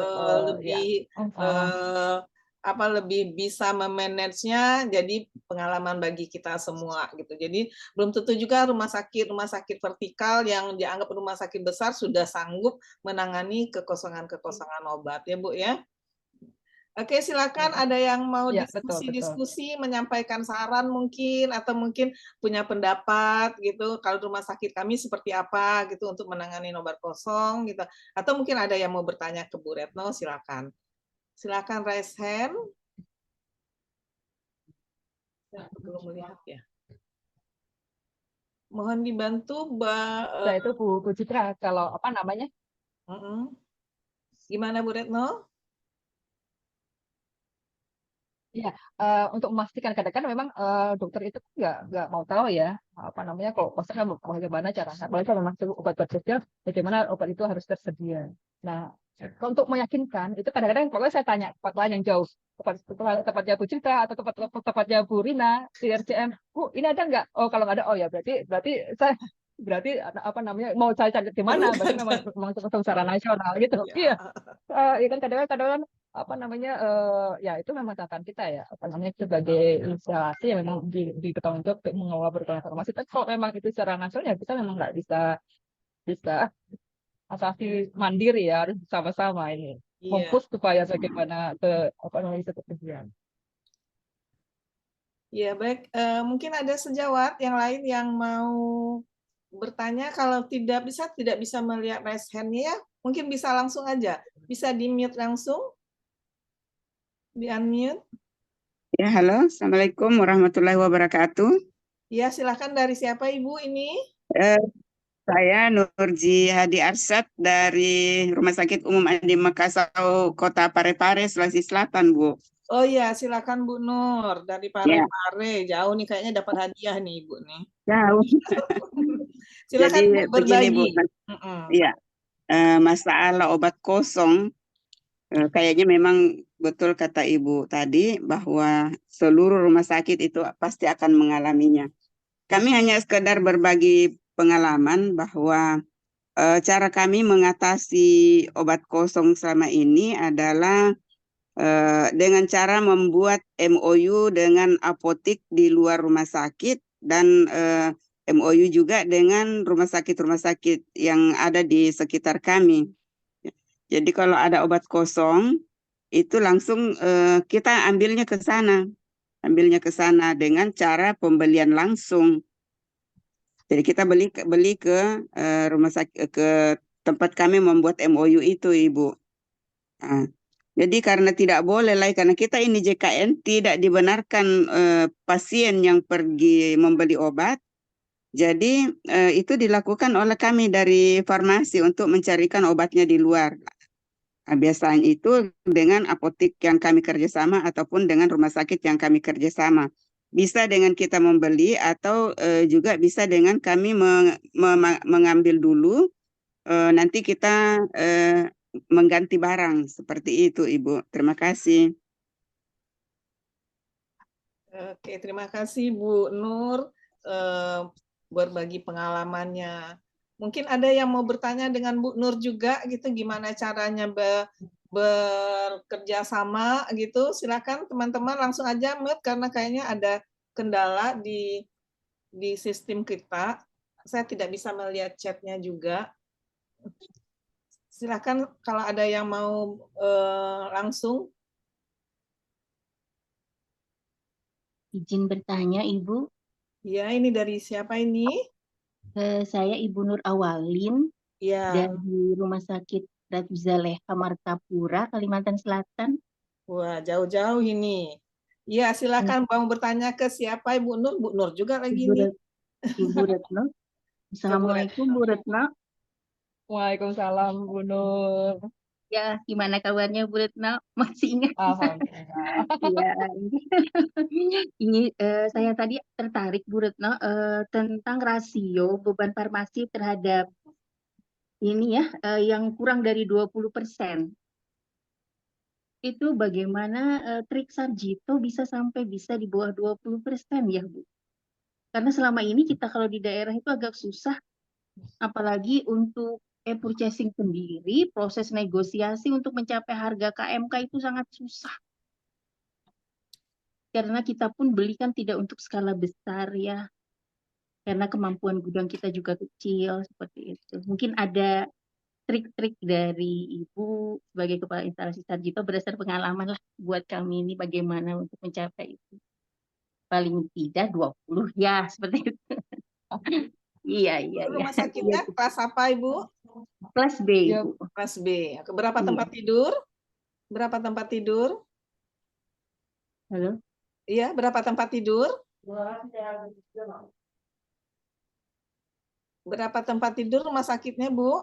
lebih lebih bisa memanagenya, jadi pengalaman bagi kita semua gitu. Jadi belum tentu juga rumah sakit vertikal yang dianggap rumah sakit besar sudah sanggup menangani kekosongan obat ya Bu ya. Oke, silakan ada yang mau diskusi, menyampaikan saran mungkin, atau mungkin punya pendapat gitu, kalau rumah sakit kami seperti apa gitu untuk menangani obat kosong gitu. Atau mungkin ada yang mau bertanya ke Bu Retno, silakan. Silakan raise hand. Belum melihat ya. Mohon dibantu Mbak. Itu Bu Citra, kalau Gimana Bu Retno? Ya, untuk memastikan kadang-kadang memang dokter itu nggak mau tahu ya kalau kosong bagaimana caranya. Apalagi kalau memang obat tersedia, bagaimana obat itu harus tersedia. Nah, untuk meyakinkan itu kadang-kadang kalau saya tanya tempat lain yang jauh, tempatnya Bu Citra atau tempatnya Bu Rina di RCM, Bu ini ada nggak? Oh kalau nggak ada, oh ya berarti saya mau saya cari di mana? Berarti memang secara nasional gitu. Iya, kan kadang-kadang ya itu memang catatan kita ya sebagai instansi yang memang bertanggung jawab untuk mengelola berbagai informasi. Tapi kalau memang itu secara nasional ya kita memang nggak bisa asasi mandiri ya, harus bersama-sama ini fokus supaya bagaimana itu terjadi. Ya baik, mungkin ada sejawat yang lain yang mau bertanya. Kalau tidak bisa melihat raise hand-nya ya, mungkin bisa langsung aja, bisa di mute langsung. Di-unmute. Ya, halo. Assalamualaikum warahmatullahi wabarakatuh. Ya, silakan dari siapa Ibu ini? Saya Nurji Hadi Arsyad dari Rumah Sakit Umum Adi Makassau, Kota Parepare, Sulawesi Selatan, Bu. Oh iya, silakan Bu Nur dari Ya, Parepare. Jauh nih kayaknya dapat hadiah nih Ibu nih. jauh. Silakan Jadi Bu begini, Bu. berbagi. Iya, masalah obat kosong, kayaknya memang betul kata Ibu tadi bahwa seluruh rumah sakit itu pasti akan mengalaminya. Kami hanya sekedar berbagi pengalaman bahwa cara kami mengatasi obat kosong selama ini adalah dengan cara membuat MOU dengan apotik di luar rumah sakit dan MOU juga dengan rumah sakit yang ada di sekitar kami. Jadi kalau ada obat kosong itu langsung kita ambilnya ke sana dengan cara pembelian langsung. Jadi kita beli ke rumah sakit, ke tempat kami membuat MOU itu, Ibu. Nah, jadi karena tidak boleh lah, karena kita ini JKN tidak dibenarkan pasien yang pergi membeli obat. Jadi itu dilakukan oleh kami dari farmasi untuk mencarikan obatnya di luar. Nah, biasanya itu dengan apotik yang kami kerjasama ataupun dengan rumah sakit yang kami kerjasama. Bisa dengan kita membeli atau juga bisa dengan kami mengambil dulu, nanti kita mengganti barang. Seperti itu, Ibu. Terima kasih. Oke, terima kasih Bu Nur berbagi pengalamannya. Mungkin ada yang mau bertanya dengan Bu Nur juga gitu, gimana caranya bekerja sama gitu. Silakan teman-teman langsung aja mute karena kayaknya ada kendala di sistem kita. Saya tidak bisa melihat chatnya juga. Silakan kalau ada yang mau langsung. Izin bertanya, Ibu. Ya, ini dari siapa ini? Saya Ibu Nur Awalin Ya. dari Rumah Sakit Ratu Zaleha Martapura, Kalimantan Selatan. Wah, jauh-jauh ini. Ya, silakan mau bertanya ke siapa Ibu Nur? Bu Nur juga lagi nih. Ibu Retno. Assalamualaikum Bu Retno. Waalaikumsalam Bu Nur. Ya, gimana kabarnya Bu Retno? Masih ingat? Alhamdulillah. Ya, ini saya tadi tertarik Bu Retno tentang rasio beban farmasi terhadap ini ya yang kurang dari 20%. Itu bagaimana trik Sarjito bisa sampai bisa di bawah 20% ya Bu? Karena selama ini kita kalau di daerah itu agak susah, apalagi untuk purchasing sendiri, proses negosiasi untuk mencapai harga KMK itu sangat susah. Karena kita pun beli kan tidak untuk skala besar ya, karena kemampuan gudang kita juga kecil, seperti itu. Mungkin ada trik-trik dari Ibu sebagai Kepala Instalasi Sarjito berdasar pengalaman lah buat kami ini bagaimana untuk mencapai itu. Paling tidak 20 ya, seperti itu. Iya. Rumah sakitnya kelas apa Ibu? Kelas B, Ibu. Kelas B. Berapa tempat tidur? Berapa tempat tidur? Halo? Iya, berapa tempat tidur? Berapa tempat tidur rumah sakitnya, Bu?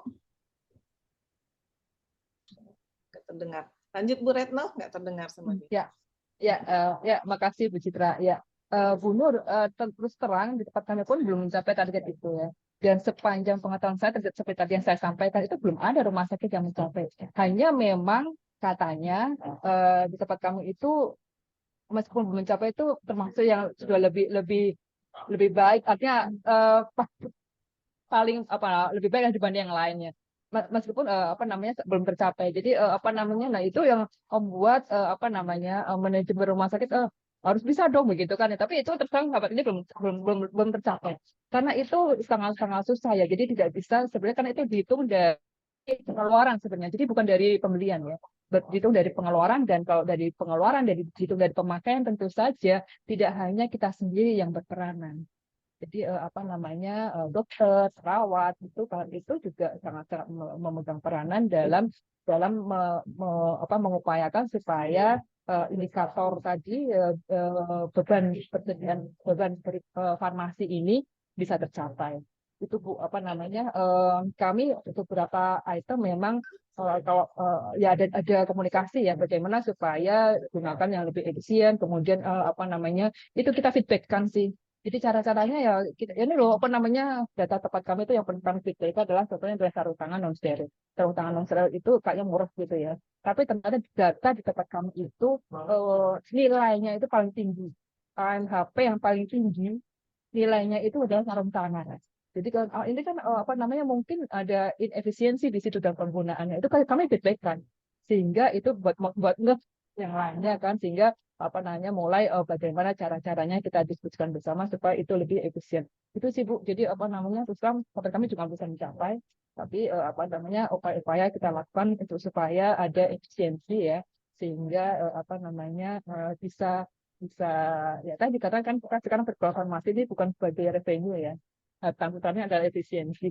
Nggak terdengar. Lanjut Bu Retno, nggak terdengar sama dia. Ya, makasih Bu Citra. Ya, Bu Nur, terus terang di tempat kami pun belum mencapai target itu ya. Dan sepanjang pengetahuan saya seperti tadi yang saya sampaikan itu belum ada rumah sakit yang mencapai. Hanya memang katanya di tempat kami itu meskipun belum mencapai itu termasuk yang sudah lebih baik. Artinya paling lebih baik dibanding yang lainnya. Meskipun belum tercapai. Jadi nah itu yang membuat manajemen rumah sakit harus bisa dong begitu kan ya. Tapi itu terus terang ini belum tercapai. Karena itu sangat susah ya. Jadi tidak bisa sebenarnya karena itu dihitung dari pengeluaran sebenarnya. Jadi bukan dari pembelian ya. Dihitung dari pengeluaran, dan kalau dari pengeluaran dihitung dari pemakaian tentu saja tidak hanya kita sendiri yang berperanan. Jadi dokter, perawat itu juga sangat memegang peranan dalam mengupayakan supaya indikator tadi beban persediaan farmasi ini bisa tercapai. Itu Bu, apa namanya? Kami beberapa item memang kalau ya ada komunikasi ya bagaimana supaya gunakan yang lebih efisien, kemudian apa namanya? Itu kita feedbackkan sih. Jadi cara-caranya ya kita ini loh apa namanya data tepat kami itu yang penting feedback itu adalah contohnya adalah sarung tangan non steril. Sarung tangan non steril itu kayaknya murah gitu ya. Tapi ternyata data di tempat kami itu nilainya itu paling tinggi. AMHP yang paling tinggi nilainya itu adalah sarung tangan. Jadi kalau ini kan apa namanya mungkin ada inefisiensi di situ dalam penggunaannya. Itu kami feedbackkan sehingga itu buat yang lainnya kan sehingga apa namanya mulai bagaimana cara-caranya kita diskusikan bersama supaya itu lebih efisien. Itu sih Bu. Jadi apa namanya terus terang kami juga bisa mencapai tapi apa namanya upaya-upaya kita lakukan untuk supaya ada efisiensi ya sehingga apa namanya bisa ya tadi dikatakan sekarang bertransformasi ini bukan sebagai revenue ya tuntutannya adalah efisiensi.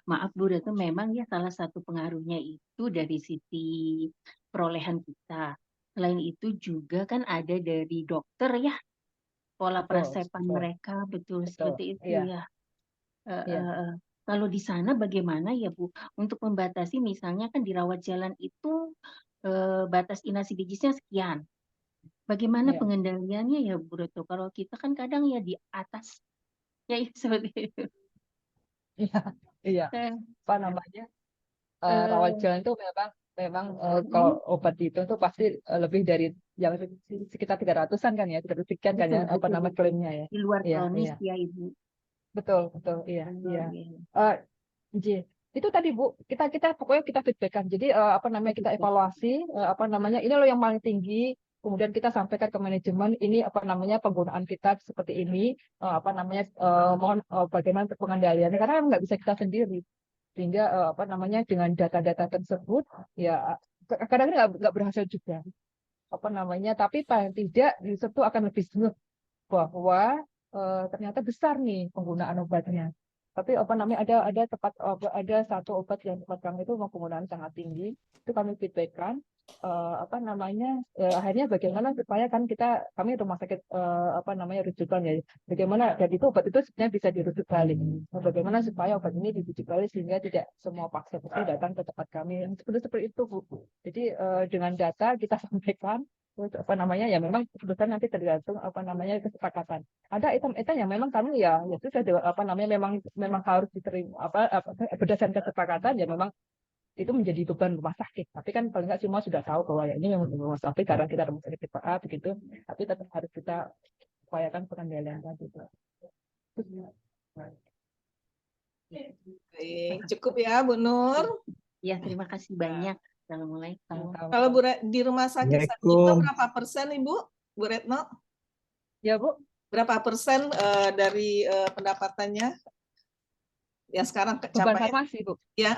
Maaf Bu Retno, memang ya salah satu pengaruhnya itu dari sisi perolehan kita. Selain itu juga kan ada dari dokter ya pola prasepan mereka betul seperti itu ya. Kalau di sana bagaimana ya Bu untuk membatasi misalnya kan di rawat jalan itu batas inasi bijisnya sekian. Bagaimana pengendaliannya ya Bu Retno? Kalau kita kan kadang ya di atas ya seperti itu. Iya. Apa namanya rawat jalan itu memang kalau obat itu tuh pasti lebih dari yang sekitar 300-an kan ya 300 sekian kan ya apa nama klaimnya ya. Di luar kronis ya Ibu. Betul iya. Itu tadi Bu kita pokoknya kita feedbackkan. Jadi apa namanya kita evaluasi apa namanya ini loh yang paling tinggi. Kemudian kita sampaikan ke manajemen ini apa namanya penggunaan kita seperti ini apa namanya mohon bagaimana pengendaliannya karena nggak bisa kita sendiri sehingga apa namanya dengan data-data tersebut ya kadang-kadang nggak berhasil juga apa namanya tapi paling tidak itu akan lebih smooth bahwa ternyata besar nih penggunaan obatnya. Tapi apa namanya ada satu obat yang tempat kami itu penggunaan sangat tinggi itu kami feedbackkan apa namanya akhirnya bagaimana supaya kan kami rumah sakit apa namanya rujukan ya bagaimana dan itu obat itu sebenarnya bisa dirujuk balik bagaimana supaya obat ini dirujuk balik sehingga tidak semua pasien itu datang ke tempat kami yang seperti itu Bu. Jadi dengan data kita sampaikan apa namanya ya memang keputusan nanti tergantung apa namanya kesepakatan. Ada item-item yang memang kami ya sudah apa namanya memang harus diterima berdasarkan kesepakatan ya memang itu menjadi beban rumah sakit. Tapi kan paling nggak semua sudah tahu bahwa ya ini memang rumah sakit karena kita rumah sakit tipe A begitu. Tapi tetap harus kita upayakan pengendalian tadi. Baik, cukup ya Bu Nur. Ya terima kasih banyak. Assalamualaikum. Kalau di rumah sakit itu berapa persen Ibu Bu Retno? Ya Bu. Berapa persen dari pendapatannya yang sekarang beban kecapai? Farmasi Bu. Ya.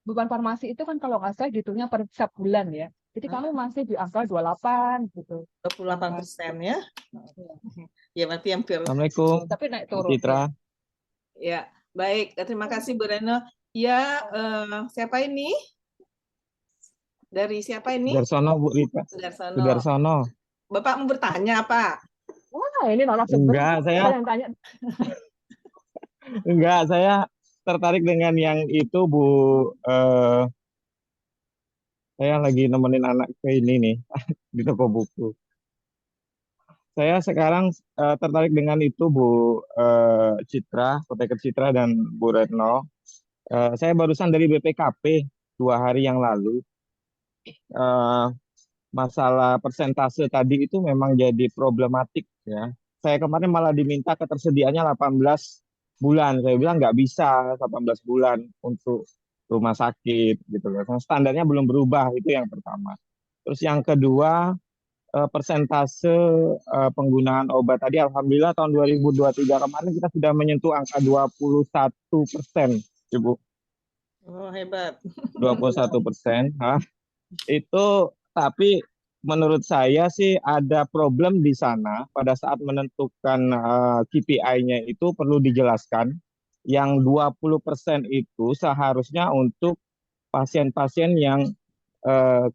Beban farmasi itu kan kalau nggak salah dihitungnya per setiap bulan ya. Jadi kami masih di angka 28 gitu. 28% ya. Ya berarti hampir. Assalamualaikum. Tapi naik turun. Citra. Ya, baik. Terima kasih Bu Retno. Ya, siapa ini? Dari siapa ini? Sudarsono Bu Rita. Sudarsono. Bapak mau bertanya apa? Wah, ini narasumber. Enggak, saya yang tanya. Enggak, saya tertarik dengan yang itu Bu. Saya lagi nemenin anak ke ini nih di toko buku. Saya sekarang tertarik dengan itu Bu Citra, Apoteker Citra dan Bu Retno. Saya barusan dari BPKP 2 hari yang lalu. Masalah persentase tadi itu memang jadi problematik ya. Saya kemarin malah diminta ketersediaannya 18 bulan. Saya bilang nggak bisa 18 bulan untuk rumah sakit gitu loh. Standarnya belum berubah itu yang pertama. Terus yang kedua persentase penggunaan obat tadi alhamdulillah tahun 2023 kemarin kita sudah menyentuh angka 21%, Ibu. Oh, hebat. 21%. Itu tapi menurut saya sih ada problem di sana pada saat menentukan KPI-nya itu perlu dijelaskan. Yang 20% itu seharusnya untuk pasien-pasien yang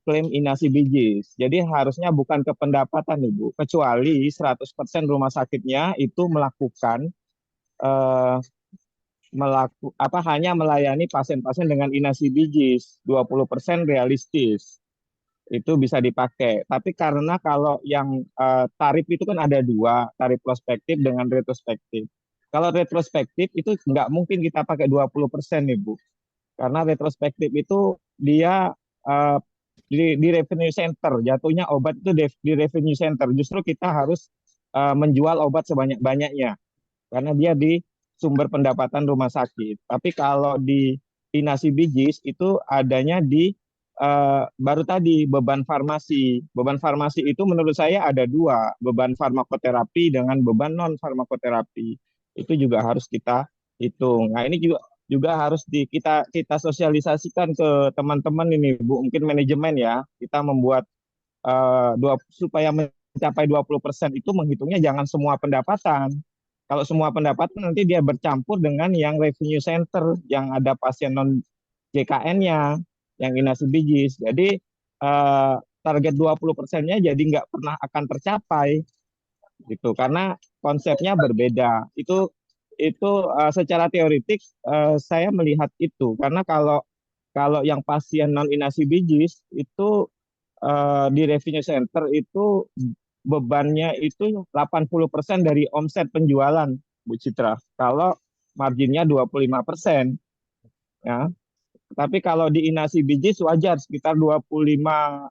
klaim inasi bijis. Jadi harusnya bukan ke pendapatan Ibu, kecuali 100% rumah sakitnya itu melakukan eh, hanya melayani pasien-pasien dengan inasi bijis, 20% realistis. Itu bisa dipakai. Tapi karena kalau yang tarif itu kan ada dua, tarif prospektif dengan retrospektif. Kalau retrospektif itu nggak mungkin kita pakai 20% Ibu. Karena retrospektif itu dia eh, di revenue center, jatuhnya obat itu di revenue center. Justru kita harus menjual obat sebanyak-banyaknya karena dia di sumber pendapatan rumah sakit. Tapi kalau di inasi bijis itu adanya di baru tadi beban farmasi. Beban farmasi itu menurut saya ada dua, beban farmakoterapi dengan beban non farmakoterapi. Itu juga harus kita hitung. Nah, ini juga harus kita sosialisasikan ke teman-teman ini Bu, mungkin manajemen ya. Kita membuat supaya mencapai 20% itu menghitungnya jangan semua pendapatan. Kalau semua pendapatan nanti dia bercampur dengan yang revenue center, yang ada pasien non JKN-nya, yang inasi bijis. Jadi target 20%-nya jadi nggak pernah akan tercapai gitu karena konsepnya berbeda. Itu secara teoritik saya melihat itu karena kalau yang pasien non inasi bijis itu di revenue center itu bebannya itu 80% dari omset penjualan, Bu Citra. Kalau marginnya 25%. Ya. Tapi kalau di inasi bijis wajar sekitar 20%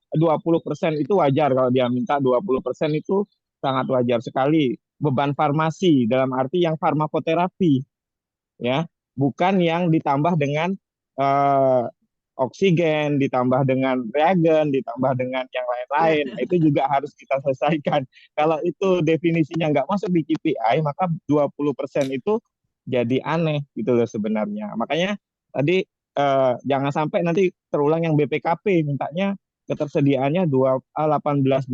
itu wajar kalau dia minta 20% itu sangat wajar sekali. Beban farmasi dalam arti yang farmakoterapi ya, bukan yang ditambah dengan oksigen, ditambah dengan reagen, ditambah dengan yang lain-lain. Itu juga harus kita selesaikan. Kalau itu definisinya nggak masuk di KPI, maka 20% itu jadi aneh gitu loh sebenarnya. Makanya tadi jangan sampai nanti terulang yang BPKP, mintanya ketersediaannya 18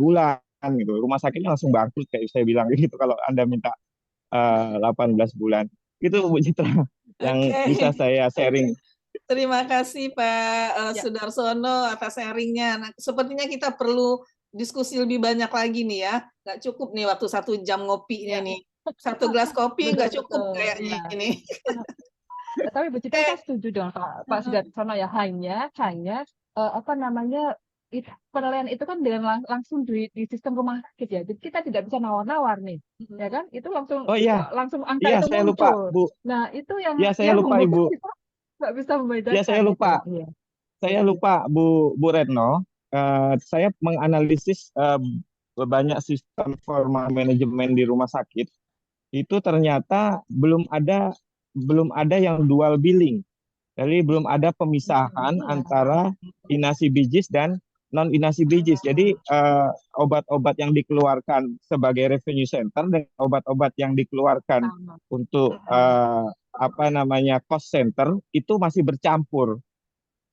bulan gitu. Rumah sakitnya langsung bangkrut kayak saya bilang gitu kalau Anda minta 18 bulan. Gitu Bu Citra yang bisa saya sharing. Terima kasih Pak Sudarsono atas sharingnya. Nah, sepertinya kita perlu diskusi lebih banyak lagi nih ya. Nggak cukup nih waktu 1 jam ngopinya nih. 1 gelas kopi nggak cukup kayaknya ini. Tapi Bu Citra saya setuju dong Pak Sudarsono ya, hanya apa namanya penilaian itu kan dengan langsung di sistem rumah sakit ya. Jadi kita tidak bisa nawar-nawar nih, ya kan? Itu langsung langsung angka itu saya muncul. lupa, Bu. Nah, itu yang saya lupa Ibu. Nggak bisa membedakan. Saya lupa. Gitu. Saya lupa Bu Retno. Saya menganalisis banyak sistem formal manajemen di rumah sakit. Itu ternyata belum ada yang dual billing. Jadi belum ada pemisahan antara inasi bijis dan non inasi bijis. Jadi obat-obat yang dikeluarkan sebagai revenue center dan obat-obat yang dikeluarkan untuk cost center itu masih bercampur.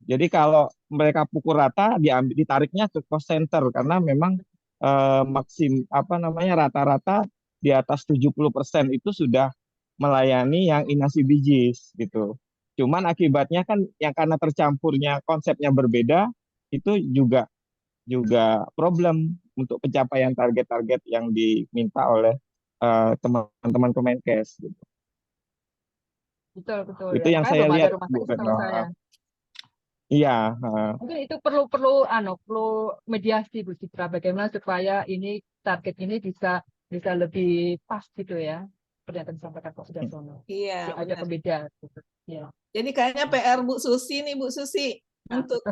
Jadi kalau mereka pukul rata ditariknya ke cost center karena memang rata-rata di atas 70% itu sudah melayani yang inasi bijis gitu. Cuman akibatnya kan yang karena tercampurnya konsepnya berbeda itu juga problem untuk pencapaian target-target yang diminta oleh teman-teman Kemenkes gitu. Betul. Itu yang saya lihat Bu Retno. Iya. Mungkin itu perlu mediasi Bu Citra bagaimana supaya ini target ini bisa lebih pas gitu ya. Pernyataan disampaikan Pak Sudarsono. Iya. Ada pembeda. Gitu. Ya. Jadi kayaknya PR Bu Susi nih Bu Susi untuk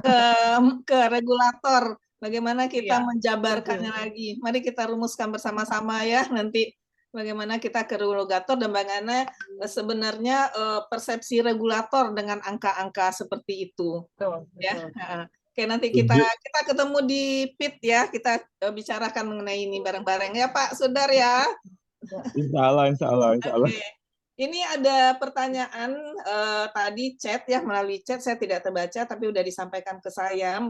ke regulator. Bagaimana kita menjabarkannya lagi. Mari kita rumuskan bersama-sama ya nanti. Bagaimana kita ke regulator dan bagaimana sebenarnya persepsi regulator dengan angka-angka seperti itu. Betul. Ya. Oke, nanti kita ketemu di PIT ya. Kita bicarakan mengenai ini bareng-bareng ya Pak Sudar ya. Insya Allah. Oke. Ini ada pertanyaan tadi chat ya, melalui chat saya tidak terbaca tapi udah disampaikan ke saya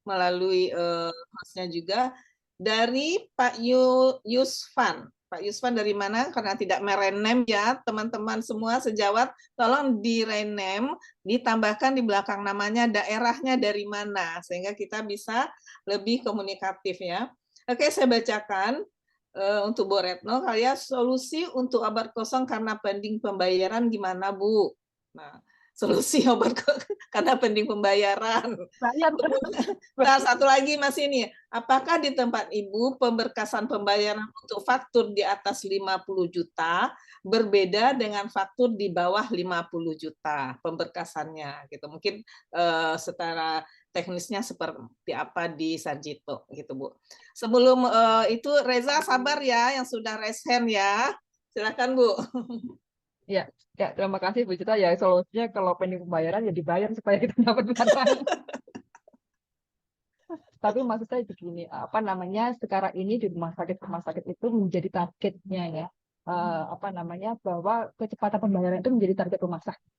melalui hostnya juga dari Pak Yusfan. Pak Yusvan dari mana? Karena tidak merename ya, teman-teman semua sejawat, tolong di rename, ditambahkan di belakang namanya daerahnya dari mana, sehingga kita bisa lebih komunikatif ya. Oke, saya bacakan untuk Bu Retno, kalian solusi untuk obat kosong karena pending pembayaran gimana Bu? Nah, solusi obat karena pending pembayaran. Nah, satu lagi Mas ini, apakah di tempat Ibu pemberkasan pembayaran untuk faktur di atas 50 juta berbeda dengan faktur di bawah 50 juta pemberkasannya gitu. Mungkin secara teknisnya seperti apa di Sarjito gitu Bu. Sebelum itu Reza sabar ya yang sudah raise hand ya. Silakan Bu. Ya, terima kasih Bu Citra. Ya, solusinya kalau pending pembayaran ya dibayar supaya kita dapat barang. Tapi maksud saya begini, apa namanya, sekarang ini di rumah sakit itu menjadi targetnya ya, apa namanya, bahwa kecepatan pembayaran itu menjadi target rumah sakit.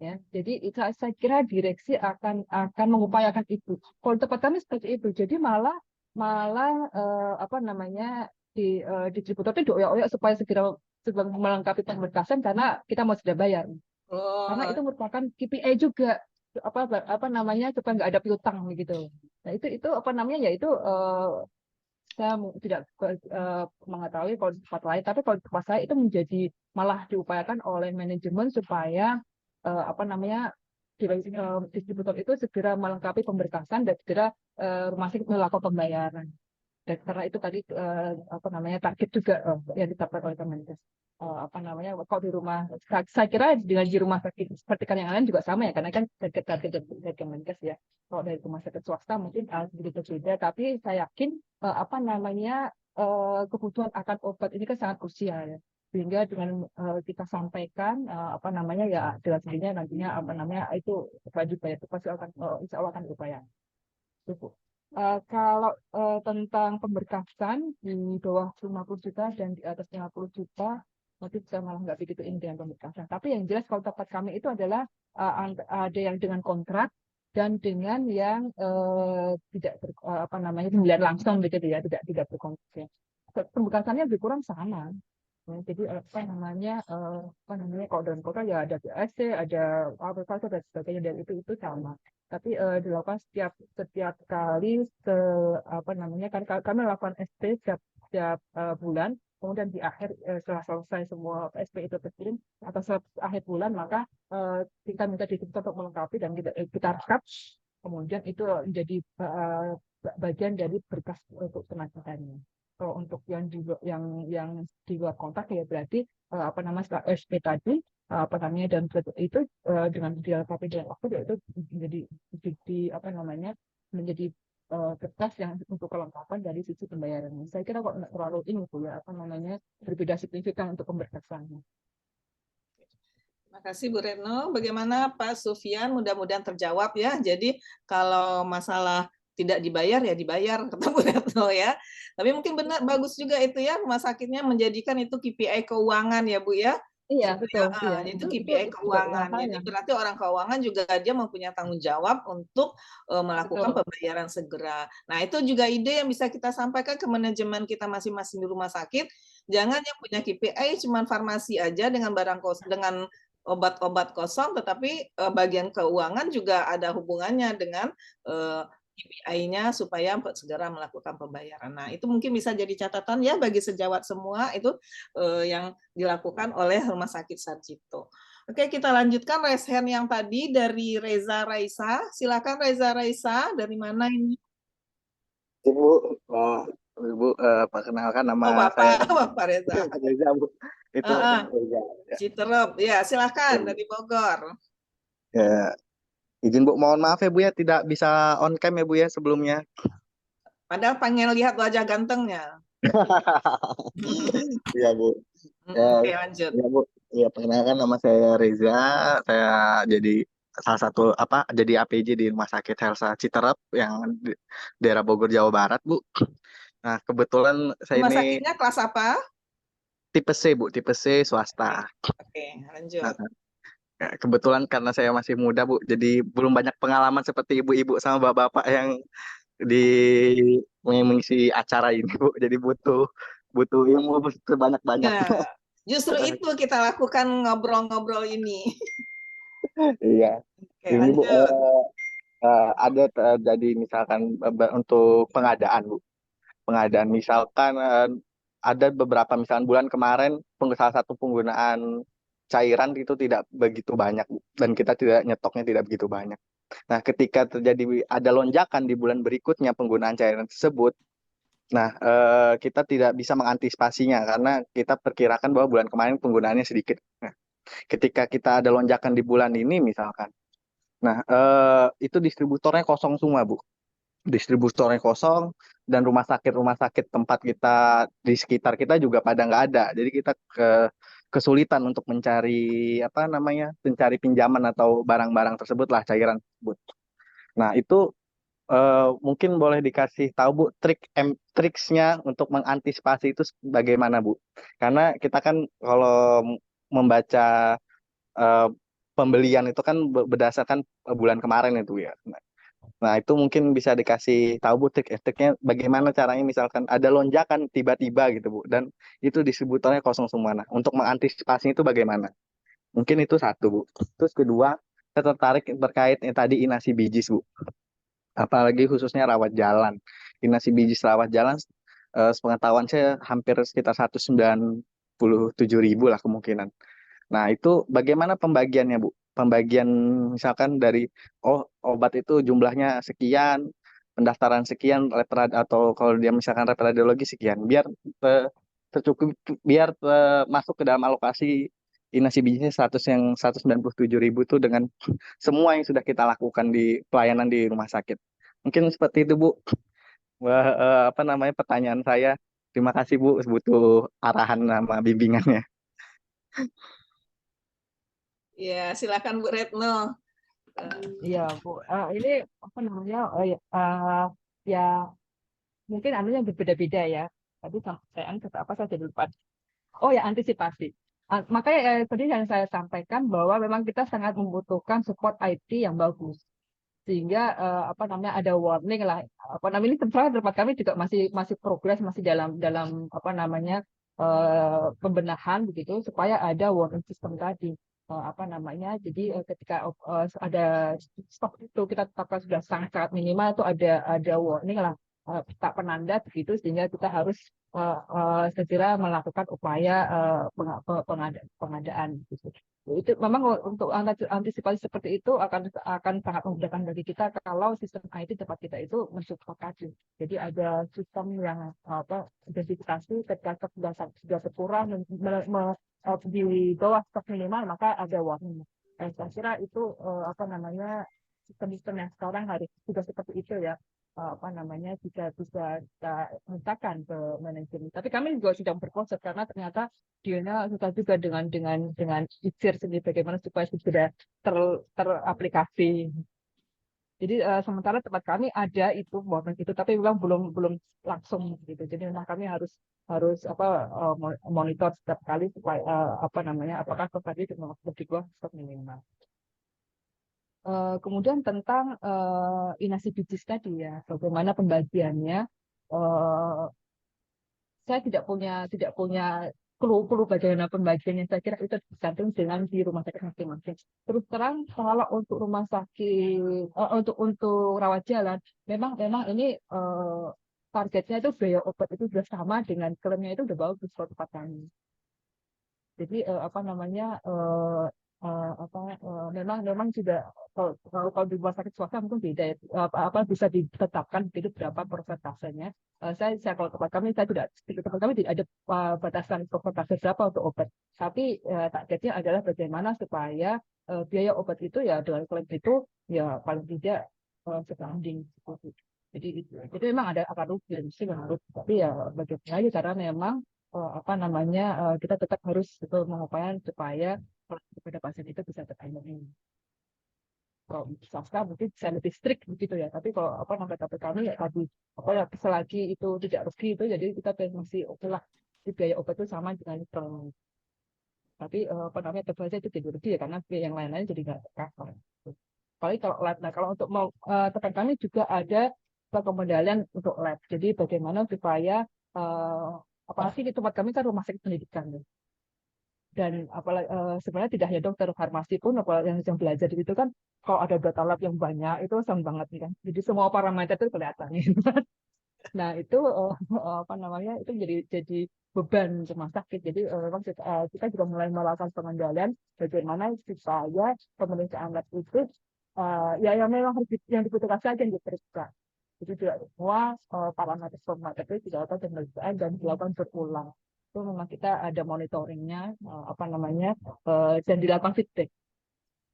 Ya, jadi saya kira direksi akan mengupayakan itu. Kalau tempat kami seperti itu, jadi malah apa namanya distributor itu doyok-doyok supaya segera melengkapi pemberkasan karena kita mau sudah bayar. Karena itu merupakan KPI juga apa namanya supaya nggak ada piutang gitu. Nah itu apa namanya ya itu saya tidak mengetahui kalau di tempat lain, tapi kalau di tempat saya itu menjadi malah diupayakan oleh manajemen supaya apa namanya distributor itu segera melengkapi pemberkasan dan segera rumah sakit melakukan pembayaran. Dan karena itu tadi apa namanya target juga yang ditetapkan oleh Kemenkes. Apa namanya kalau di rumah saya kira dengan di rumah sakit seperti yang lain juga sama ya karena kan target dari Kemenkes ya. Kalau dari rumah sakit swasta mungkin sedikit berbeda, tapi saya yakin apa namanya kebutuhan akan obat ini kan sangat krusial ya. Sehingga dengan kita sampaikan apa namanya ya dengan sendirinya nantinya apa namanya itu wajib bayar itu pasti akan insya Allah akan berupaya. Kalau tentang pemberkasan di bawah 50 juta dan di atas 50 juta mungkin saya malah nggak begitu ini dengan pemberkasan. Tapi yang jelas kalau tempat kami itu adalah ada yang dengan kontrak dan dengan yang tidak apa namanya pembelian langsung begitu ya, tidak berkontrak. Pemberkasannya lebih kurang sama. Ya, jadi apa namanya kalau dalam kota ya ada BSC, ada aplikasi dan sebagainya dan itu sama. Tapi dilakukan setiap kali apa namanya kan kami lakukan SP setiap bulan, kemudian di akhir setelah selesai semua SP itu terkirim atau akhir bulan maka kita minta distributor untuk melengkapi dan kita rekap, kemudian itu menjadi bagian dari berkas untuk penangatannya. Kalau untuk yang di luar kontak ya berarti apa namanya setelah SP tadi apa namanya dan itu dengan dilengkapi dengan waktu itu menjadi apa namanya menjadi kertas yang untuk kelengkapan dari sisi pembayaran. Saya kira kok terlalu ini Bu ya apa namanya berbeda signifikan untuk pemberkasannya. Terima kasih Bu Retno. Bagaimana Pak Sufyan? Mudah-mudahan terjawab ya. Jadi kalau masalah tidak dibayar ya dibayar kata Bu Retno ya. Tapi mungkin benar bagus juga itu ya rumah sakitnya menjadikan itu KPI keuangan ya Bu ya. Iya betul. Ya, itu KPI keuangan. Jadi berarti orang keuangan juga dia mempunyai tanggung jawab untuk melakukan pembayaran segera. Nah itu juga ide yang bisa kita sampaikan ke manajemen kita masing-masing di rumah sakit. Jangan yang punya KPI cuma farmasi aja dengan barang dengan obat-obat kosong, tetapi bagian keuangan juga ada hubungannya dengan KPI-nya supaya segera melakukan pembayaran. Nah, itu mungkin bisa jadi catatan ya bagi sejawat semua itu yang dilakukan oleh Rumah Sakit Sarjito. Oke, kita lanjutkan raise hand yang tadi dari Reza Raisa. Silakan Reza Raisa, dari mana ini? Ibu, perkenalkan nama saya. Bapak Reza. Reza, Bu. Itu Reza. Citerep, ya silakan dari Bogor. Ya. Izin Bu, mohon maaf ya Bu ya, tidak bisa on cam ya Bu ya sebelumnya. Padahal pengen lihat wajah gantengnya. Iya Bu. Oke, lanjut. Ya Bu, ya perkenalkan nama saya Reza. Saya jadi salah satu jadi APJ di Rumah Sakit Helsa Citerep yang di daerah Bogor, Jawa Barat Bu. Nah kebetulan saya Rumah ini sakitnya kelas apa? tipe C Bu, tipe C swasta. Oke, lanjut. Nah, kebetulan karena saya masih muda Bu, jadi belum banyak pengalaman seperti ibu-ibu sama bapak-bapak yang mengisi acara ini Bu. Jadi butuh butuh ilmu sebanyak-banyak. Nah, justru itu kita lakukan ngobrol-ngobrol ini. Iya. Oke, Ini Bu, lanjut. ada jadi misalkan untuk pengadaan Bu. Pengadaan misalkan ada beberapa misalkan bulan kemarin salah satu penggunaan cairan itu tidak begitu banyak Bu, dan kita tidak nyetoknya tidak begitu banyak. Nah, ketika terjadi ada lonjakan di bulan berikutnya penggunaan cairan tersebut, nah kita tidak bisa mengantisipasinya karena kita perkirakan bahwa bulan kemarin penggunaannya sedikit. Nah, ketika kita ada lonjakan di bulan ini misalkan, nah itu distributornya kosong semua Bu. Distributornya kosong dan rumah sakit tempat kita di sekitar kita juga pada nggak ada. Jadi kita kesulitan untuk mencari apa namanya, mencari pinjaman atau barang-barang tersebut lah, cairan tersebut. Nah itu mungkin boleh dikasih tahu Bu triksnya untuk mengantisipasi itu bagaimana Bu? Karena kita kan kalau membaca eh, pembelian itu kan berdasarkan bulan kemarin itu ya. Nah, itu mungkin bisa dikasih tahu Bu trik-triknya bagaimana caranya misalkan ada lonjakan tiba-tiba gitu Bu, dan itu distributornya kosong semua. Nah, untuk mengantisipasi itu bagaimana? Mungkin itu satu Bu. Terus kedua, saya tertarik terkait yang tadi inasi bijis Bu. Apalagi khususnya rawat jalan. Inasi bijis rawat jalan, sepengetahuan saya hampir sekitar 197.000 lah kemungkinan. Nah, itu bagaimana pembagiannya, Bu? Pembagian misalkan dari obat itu jumlahnya sekian, pendaftaran sekian, atau kalau dia misalkan radiologi sekian, biar tercukupi, biar masuk ke dalam alokasi inasi bisnisnya 197.000 itu dengan semua yang sudah kita lakukan di pelayanan di rumah sakit. Mungkin seperti itu, Bu. Wah, apa namanya pertanyaan saya. Terima kasih, Bu. Butuh arahan sama bimbingannya. Ya, silakan Bu Retno. Iya, Bu. Ini apa namanya? Ya mungkin anunya berbeda-beda ya. Tadi saya apa saya jadi lupa. Oh ya, antisipasi. Makanya tadi yang saya sampaikan bahwa memang kita sangat membutuhkan support IT yang bagus. Sehingga apa namanya ada warning lah. Apa namanya ini sebenarnya tempat kami juga masih progres, masih dalam apa namanya pembenahan begitu supaya ada warning system tadi. Apa namanya? Jadi ketika ada stok itu kita tetapkan sudah sangat minimal itu ada warning lah, tak penanda begitu sehingga kita harus segera melakukan upaya pengadaan gitu. Itu memang untuk antisipasi seperti itu akan sangat memudahkan bagi kita kalau sistem IT tempat kita itu mensupport. Jadi ada sistem yang apa identifikasi ketika stok sudah berkurang di bawah stok minimal maka ada warning. Saya kira itu apa namanya sistem-sistem yang sekarang harus sudah seperti itu ya, apa namanya bisa kita mintakan ke manajemen. Tapi kami juga sedang berproses karena ternyata dia suka juga dengan ICIR sendiri bagaimana supaya sudah teraplikasi. Jadi sementara tempat kami ada itu warning itu, tapi memang belum langsung gitu. Jadi memang kami harus apa monitor setiap kali supaya apa namanya apakah tadi di bawah stok minimal. Kemudian tentang inasi bijis tadi ya, bagaimana pembagiannya. Saya tidak punya clue bagaimana pembagiannya. Saya kira itu tergantung dengan di rumah sakit masing-masing. Terus terang kalau untuk rumah sakit untuk rawat jalan, memang ini targetnya itu biaya obat itu sudah sama dengan klaimnya itu udah bagus kalau tempat kami. Jadi apa namanya memang sudah kalau di rumah sakit swasta mungkin beda ya, apa bisa ditetapkan itu berapa persentasenya. Saya kalau tempat kami tidak ada batasan persentase berapa untuk obat. Tapi targetnya adalah bagaimana supaya biaya obat itu ya dengan klaim itu ya paling tidak sebanding. Jadi memang ada akan rugi, tapi ya bagaimana aja karena memang apa namanya kita tetap harus betul mengupayakan supaya kepada pasien itu bisa tertangani. Kalau swasta mungkin bisa lebih strict begitu ya, tapi kalau apa namanya kami ya tadi apa ya selagi itu tidak rugi itu jadi kita masih oke lah di biaya obat itu sama dengan tapi apa namanya tentu saja itu jadi rugi ya karena biaya yang lain-lain jadi nggak tercover. Paling kalau lab, nah kalau untuk mau tekan kami juga ada pengendalian untuk lab. Jadi bagaimana supaya Apalagi di tempat kami kan rumah sakit pendidikan ya. Dan apalagi sebenarnya tidak hanya dokter, farmasi pun apalagi yang belajar di situ kan kalau ada data lab yang banyak itu senang banget nih kan. Jadi semua parameter itu kelihatan gitu. Nah, itu apa namanya? Itu jadi beban rumah sakit. Jadi memang kita juga mulai melakukan pengendalian bagaimana supaya pemeriksaan lab itu ya yang memang harus yang dibutuhkan saja yang diperiksa. Jadi tidak semua parameter itu dilakukan pemeriksaan dan dilakukan berulang. Itu memang kita ada monitoringnya apa namanya dan dilakukan feedback.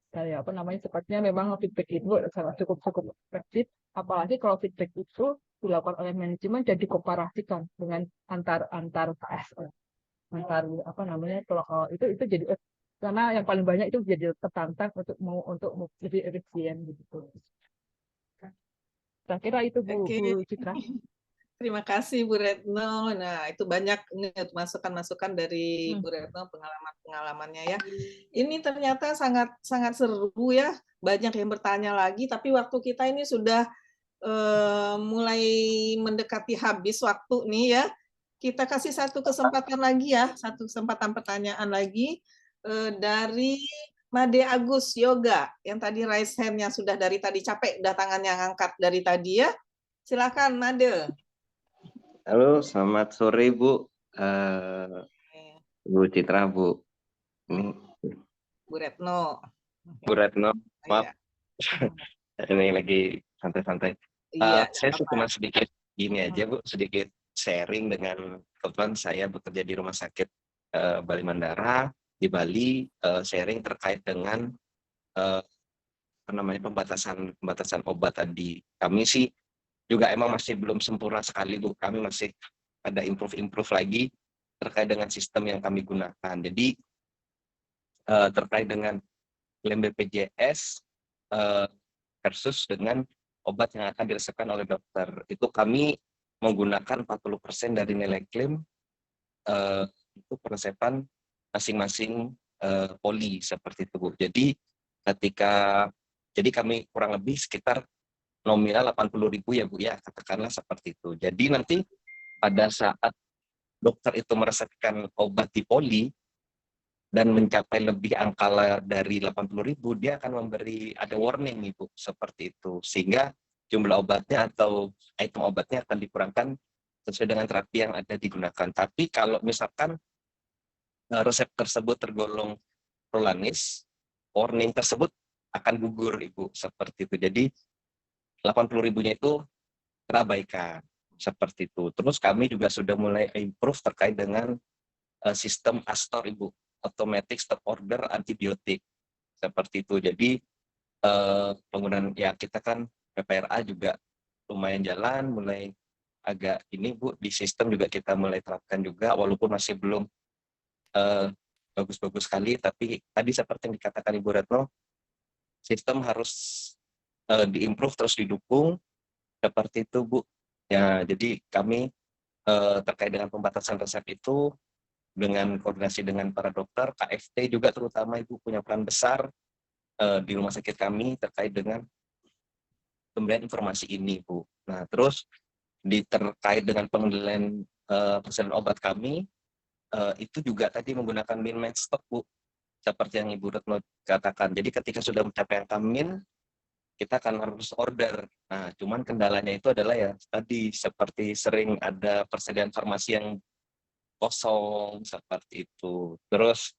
Kayak apa namanya sepertinya memang feedback itu sangat cukup efektif, apalagi kalau feedback itu dilakukan oleh manajemen dan dikomparasikan dengan antar KSL, antar apa namanya kalau itu jadi karena yang paling banyak itu jadi tertantang untuk lebih efisien gitu. Saya kira itu Bu Citra. Terima kasih Bu Retno. Nah, itu banyak masukan-masukan dari Bu Retno, pengalaman-pengalamannya ya. Ini ternyata sangat seru ya. Banyak yang bertanya lagi, tapi waktu kita ini sudah mulai mendekati habis waktu nih ya. Kita kasih satu kesempatan lagi ya, satu kesempatan pertanyaan lagi dari Made Agus Yoga yang tadi raise hand-nya sudah dari tadi capek udah tangannya ngangkat dari tadi ya. Silakan Made. Halo, selamat sore Bu. Bu Citra, Bu. Ini Bu Retno. Bu Retno, maaf. Ini lagi santai-santai. Saya cuma sedikit gini aja Bu, sedikit sharing dengan kebetulan saya bekerja di Rumah Sakit Bali Mandara di Bali, sharing terkait dengan pembatasan obat tadi. Kami sih juga emang masih belum sempurna sekali Bu. Kami masih ada improve lagi terkait dengan sistem yang kami gunakan. Jadi terkait dengan klaim BPJS versus dengan obat yang akan diresepkan oleh dokter. Itu kami menggunakan 40% dari nilai klaim itu peresepan masing-masing poli seperti itu Bu. Jadi jadi kami kurang lebih sekitar nominal 80.000 ya Bu ya, katakanlah seperti itu. Jadi nanti pada saat dokter itu meresepkan obat di poli dan mencapai lebih angka dari 80.000, dia akan ada warning Ibu seperti itu, sehingga jumlah obatnya atau item obatnya akan dikurangkan sesuai dengan terapi yang ada digunakan. Tapi kalau misalkan resep tersebut tergolong prolanis, warning tersebut akan gugur Ibu seperti itu. Jadi 80.000-nya itu terabaikan seperti itu. Terus kami juga sudah mulai improve terkait dengan sistem ASTOR Ibu, Automatic Stop Order Antibiotik seperti itu. Jadi penggunaan ya kita kan PPRA juga lumayan jalan, mulai agak ini Bu, di sistem juga kita mulai terapkan juga, walaupun masih belum bagus-bagus sekali, tapi tadi seperti yang dikatakan Ibu Retno, sistem harus diimprove terus didukung seperti itu Bu. Ya, jadi kami terkait dengan pembatasan resep itu dengan koordinasi dengan para dokter, KFT juga terutama Ibu punya peran besar di rumah sakit kami terkait dengan pemberian informasi ini Bu. Nah, terus terkait dengan pengendalian persediaan obat kami itu juga tadi menggunakan min-max stok Bu, seperti yang Ibu Retno katakan. Jadi ketika sudah mencapai angka min, kita akan harus order. Nah, cuman kendalanya itu adalah ya tadi seperti sering ada persediaan farmasi yang kosong seperti itu. Terus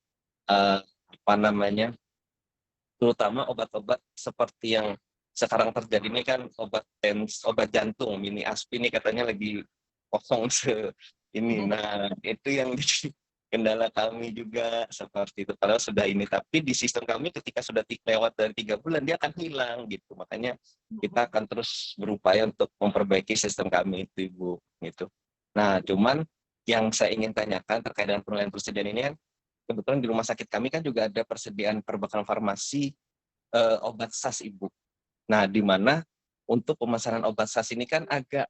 terutama obat-obat seperti yang sekarang terjadi ini kan obat jantung mini aspi ini katanya lagi kosong ini. Nah, itu yang kendala kami juga seperti itu. Padahal sudah ini, tapi di sistem kami ketika sudah lewat dari 3 bulan dia akan hilang gitu. Makanya kita akan terus berupaya untuk memperbaiki sistem kami itu Ibu gitu. Nah, cuman yang saya ingin tanyakan terkait dengan penilaian persediaan ini kan kebetulan di rumah sakit kami kan juga ada persediaan perbekalan farmasi obat SAS Ibu. Nah, di mana untuk pemesanan obat SAS ini kan agak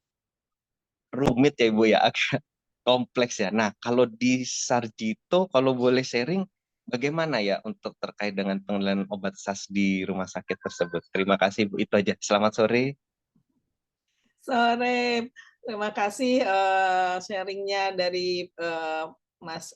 rumit ya Ibu ya, agak kompleks ya. Nah, kalau di Sarjito, kalau boleh sharing, bagaimana ya untuk terkait dengan pengelolaan obat SAS di rumah sakit tersebut? Terima kasih Bu, itu aja. Selamat sore. Sore, Terima kasih sharingnya dari Mas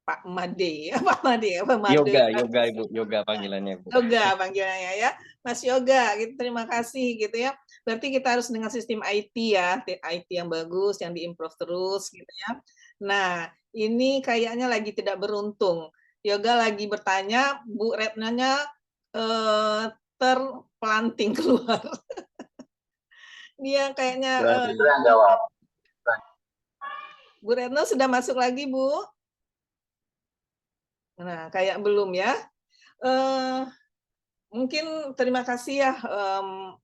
Pak Made, Pak Made, Pak Made. Yoga Ibu, Yoga panggilannya Ibu. Yoga panggilannya ya, Mas Yoga. Gitu, terima kasih gitu ya. Berarti kita harus dengan sistem IT ya, IT yang bagus, yang diimprove terus gitu ya. Nah, ini kayaknya lagi tidak beruntung. Yoga lagi bertanya, Bu Retnanya terpelanting keluar. Dia kayaknya Bu Retno sudah masuk lagi, Bu? Nah, kayak belum ya. Mungkin terima kasih ya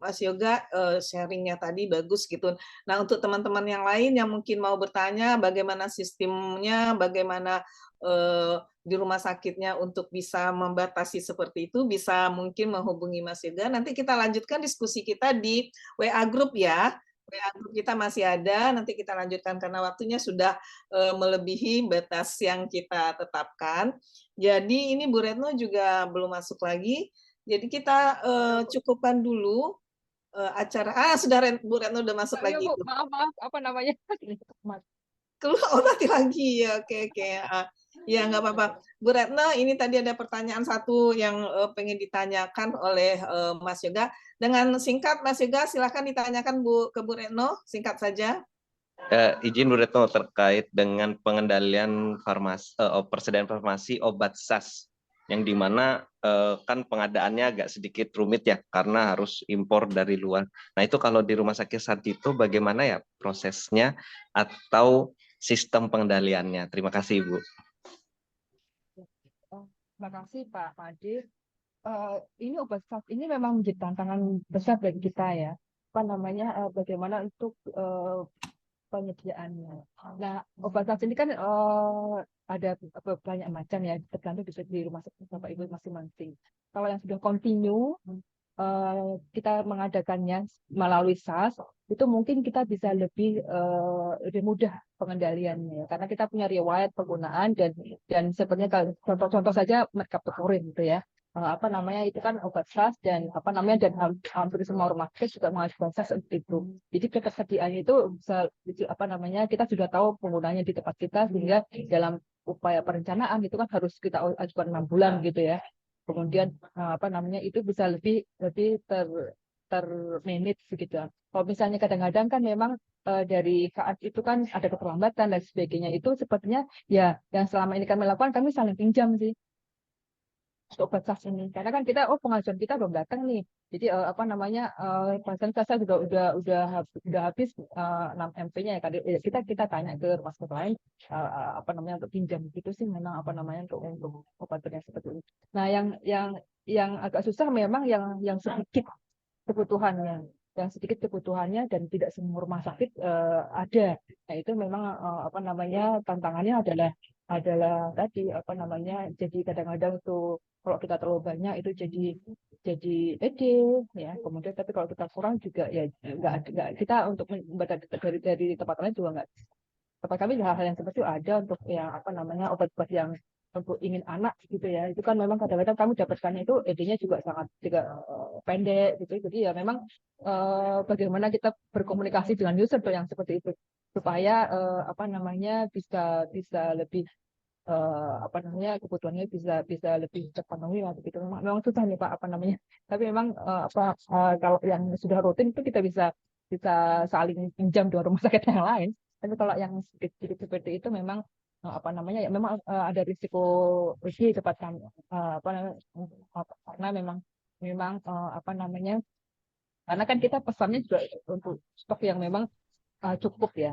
Mas Yoga, sharingnya tadi bagus gitu. Nah, untuk teman-teman yang lain yang mungkin mau bertanya bagaimana sistemnya, bagaimana di rumah sakitnya untuk bisa membatasi seperti itu, bisa mungkin menghubungi Mas Yoga. Nanti kita lanjutkan diskusi kita di WA Group ya. WA Group kita masih ada, nanti kita lanjutkan karena waktunya sudah melebihi batas yang kita tetapkan. Jadi ini Bu Retno juga belum masuk lagi. Jadi kita cukupkan dulu acara. Sudah Bu Retno udah masuk lagi. Bu, maaf, apa namanya? Keluar nanti lagi ya, oke. Ya nggak apa-apa. Bu Retno, ini tadi ada pertanyaan satu yang pengen ditanyakan oleh Mas Yoga. Dengan singkat, Mas Yoga, silahkan ditanyakan ke Bu Retno, singkat saja. Izin Bu Retno terkait dengan pengendalian persediaan farmasi obat SAS, yang dimana kan pengadaannya agak sedikit rumit ya, karena harus impor dari luar. Nah itu kalau di Rumah Sakit Sarjito bagaimana ya prosesnya atau sistem pengendaliannya? Terima kasih Ibu. Terima kasih Pak Made. Ini obat SAS ini memang menjadi tantangan besar bagi kita ya. Apa namanya? Bagaimana untuk penyediaannya. Nah, obat SAS ini kan ada banyak macam ya, tergantung di rumah sakit Bapak Ibu masing-masing. Kalau yang sudah continue, kita mengadakannya melalui SAS, itu mungkin kita bisa lebih mudah pengendaliannya, karena kita punya riwayat penggunaan dan sebenarnya contoh-contoh saja mercaptopurine gitu ya. Apa namanya itu kan obat SAS dan apa namanya dan hampir semua rumah sakit juga mengajukan SAS seperti itu. Jadi ketersediaannya itu bisa apa namanya kita sudah tahu penggunanya di tempat kita, sehingga dalam upaya perencanaan itu kan harus kita ajukan 6 bulan gitu ya. Kemudian apa namanya itu bisa lebih termanage gitu. Kalau misalnya kadang-kadang kan memang dari saat itu kan ada keterlambatan dan sebagainya, itu sepertinya ya yang selama ini kami lakukan, kami saling pinjam sih untuk obat SAS ini, karena kan kita pengajuan kita belum datang nih, jadi apa namanya pasien SAS juga udah habis 6 MP-nya ya, kita tanya ke rumah sakit lain apa namanya untuk pinjam gitu sih, memang apa namanya untuk obat-obatan seperti itu. Nah yang agak susah memang yang sedikit kebutuhannya dan tidak semua rumah sakit ada. Nah itu memang apa namanya tantangannya adalah tadi apa namanya, jadi kadang-kadang tuh kalau kita terlalu banyak itu jadi pede ya, kemudian tapi kalau kita kurang juga ya nggak kita untuk dari tempat lain juga nggak. Tempat kami hal-hal yang seperti itu ada untuk yang apa namanya obat-obat yang untuk ingin anak gitu ya, itu kan memang kadang-kadang kami dapatkannya itu ED-nya juga sangat pendek gitu, jadi ya memang bagaimana kita berkomunikasi dengan user yang seperti itu supaya apa namanya bisa lebih apa namanya kebutuhannya bisa lebih terpenuhi lah begitu. Memang susah nih Pak apa namanya, tapi memang kalau yang sudah rutin itu kita bisa saling pinjam dengan rumah sakit yang lain, tapi kalau yang sedikit seperti itu memang apa namanya ya memang ada risiko di tempat kami apa namanya, karena memang apa namanya, karena kan kita pesannya juga untuk stok yang memang cukup ya.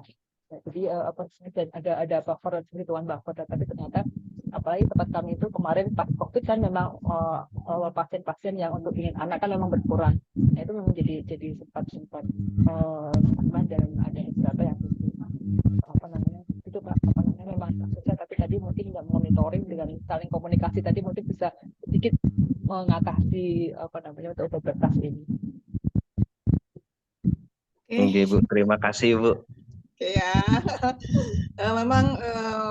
Jadi apa ada buffer, hitungan buffer, tapi ternyata apalagi tempat kami itu kemarin pas COVID kan memang pasien-pasien yang untuk ingin anak kan memang berkurang. Nah, itu memang jadi sempat dan ada beberapa yang apa namanya itu Pak apa namanya memang susah, tapi tadi mungkin nggak monitoring dengan saling komunikasi tadi mungkin bisa sedikit mengatasi apa namanya untuk obat ini. Oke Bu, terima kasih Bu. Ya, memang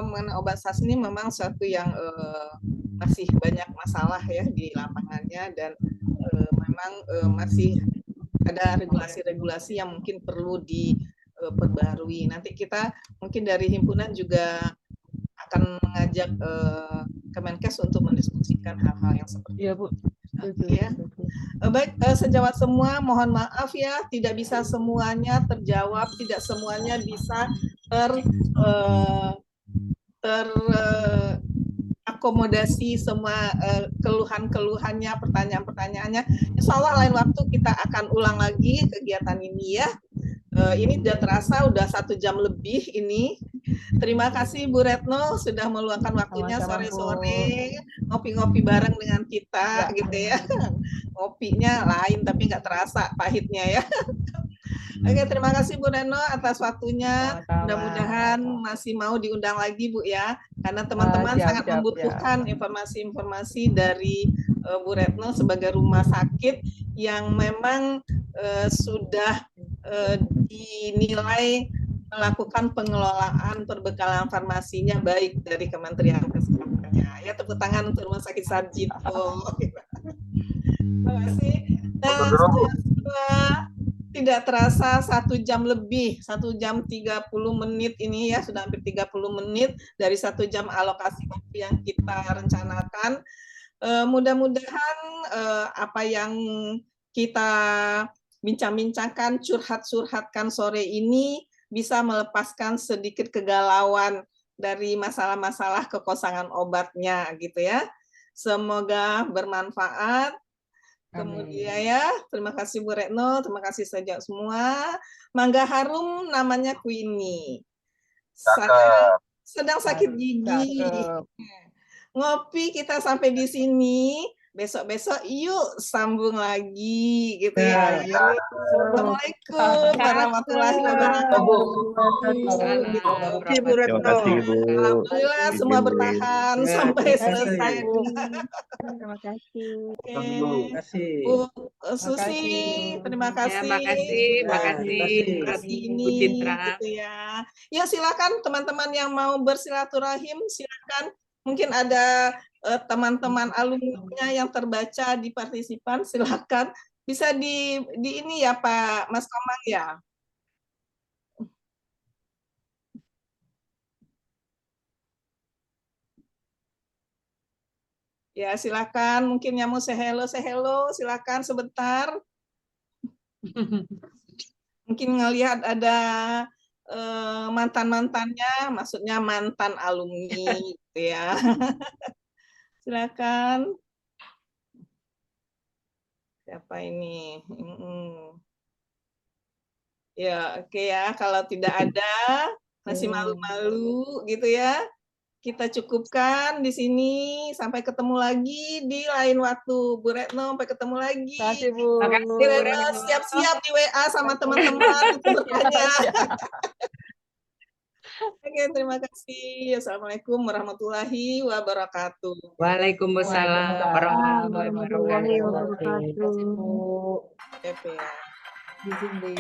mengenai obat SAS ini memang suatu yang masih banyak masalah ya di lapangannya, dan memang masih ada regulasi-regulasi yang mungkin perlu perbarui. Nanti kita mungkin dari himpunan juga akan mengajak Kemenkes untuk mendiskusikan hal-hal yang seperti Iya, Bu. ya. Baik, sejawat semua, mohon maaf ya, tidak bisa semuanya terjawab, tidak semuanya bisa terakomodasi semua keluhan-keluhannya, pertanyaan-pertanyaannya. Insya Allah lain waktu kita akan ulang lagi kegiatan ini ya. Ini sudah terasa udah 1 jam lebih ini. Terima kasih Bu Retno sudah meluangkan waktunya sore-sore ngopi-ngopi bareng dengan kita gitu ya. Ngopinya lain tapi nggak terasa pahitnya ya. Oke, terima kasih Bu Retno atas waktunya. Mudah-mudahan masih mau diundang lagi Bu ya, karena teman-teman sangat membutuhkan informasi-informasi dari Bu Retno sebagai rumah sakit yang memang sudah dinilai melakukan pengelolaan perbekalan farmasinya baik dari Kementerian Kesehatannya. Ya, tepuk tangan untuk Rumah Sakit Sarjito. Terima kasih. Dan tidak terasa 1 jam lebih, 1 jam 30 menit ini ya, sudah hampir 30 menit dari 1 jam alokasi waktu yang kita rencanakan. Mudah-mudahan apa yang kita bincang-bincangkan, curhat-curhatkan sore ini bisa melepaskan sedikit kegalauan dari masalah-masalah kekosongan obatnya gitu ya. Semoga bermanfaat. Kemudian ya, terima kasih Bu Retno, terima kasih saja semua. Mangga Harum namanya Queenie. Saya sedang sakit gigi. Ngopi kita sampai di sini. Besok-besok yuk sambung lagi gitu ya. Assalamualaikum warahmatullahi wabarakatuh. Terima kasih Bu. Alhamdulillah semua bertahan sampai selesai. Terima kasih. Terima kasih. Bu Susi, terima kasih. Makasih. Ini gitu ya. Ya silakan teman-teman yang mau bersilaturahim silakan. Mungkin ada teman-teman alumninya yang terbaca di partisipan, silakan bisa di ini ya Pak Mas Komang ya. Ya silakan, mungkin yang mau say hello, silakan sebentar. Mungkin ngelihat ada mantan-mantannya, maksudnya mantan alumni gitu ya. Silakan. Siapa ini? Ya, oke ya. Kalau tidak ada, masih malu-malu gitu ya. Kita cukupkan di sini. Sampai ketemu lagi di lain waktu. Bu Retno, sampai ketemu lagi. Terima kasih, Bu. Bu Retno, siap-siap di WA sama teman-teman bertanya. Oke, terima kasih. Assalamualaikum warahmatullahi wabarakatuh. Waalaikumsalam warahmatullahi wabarakatuh. Terima kasih, Bu. Oke, ya. Izin, Bu.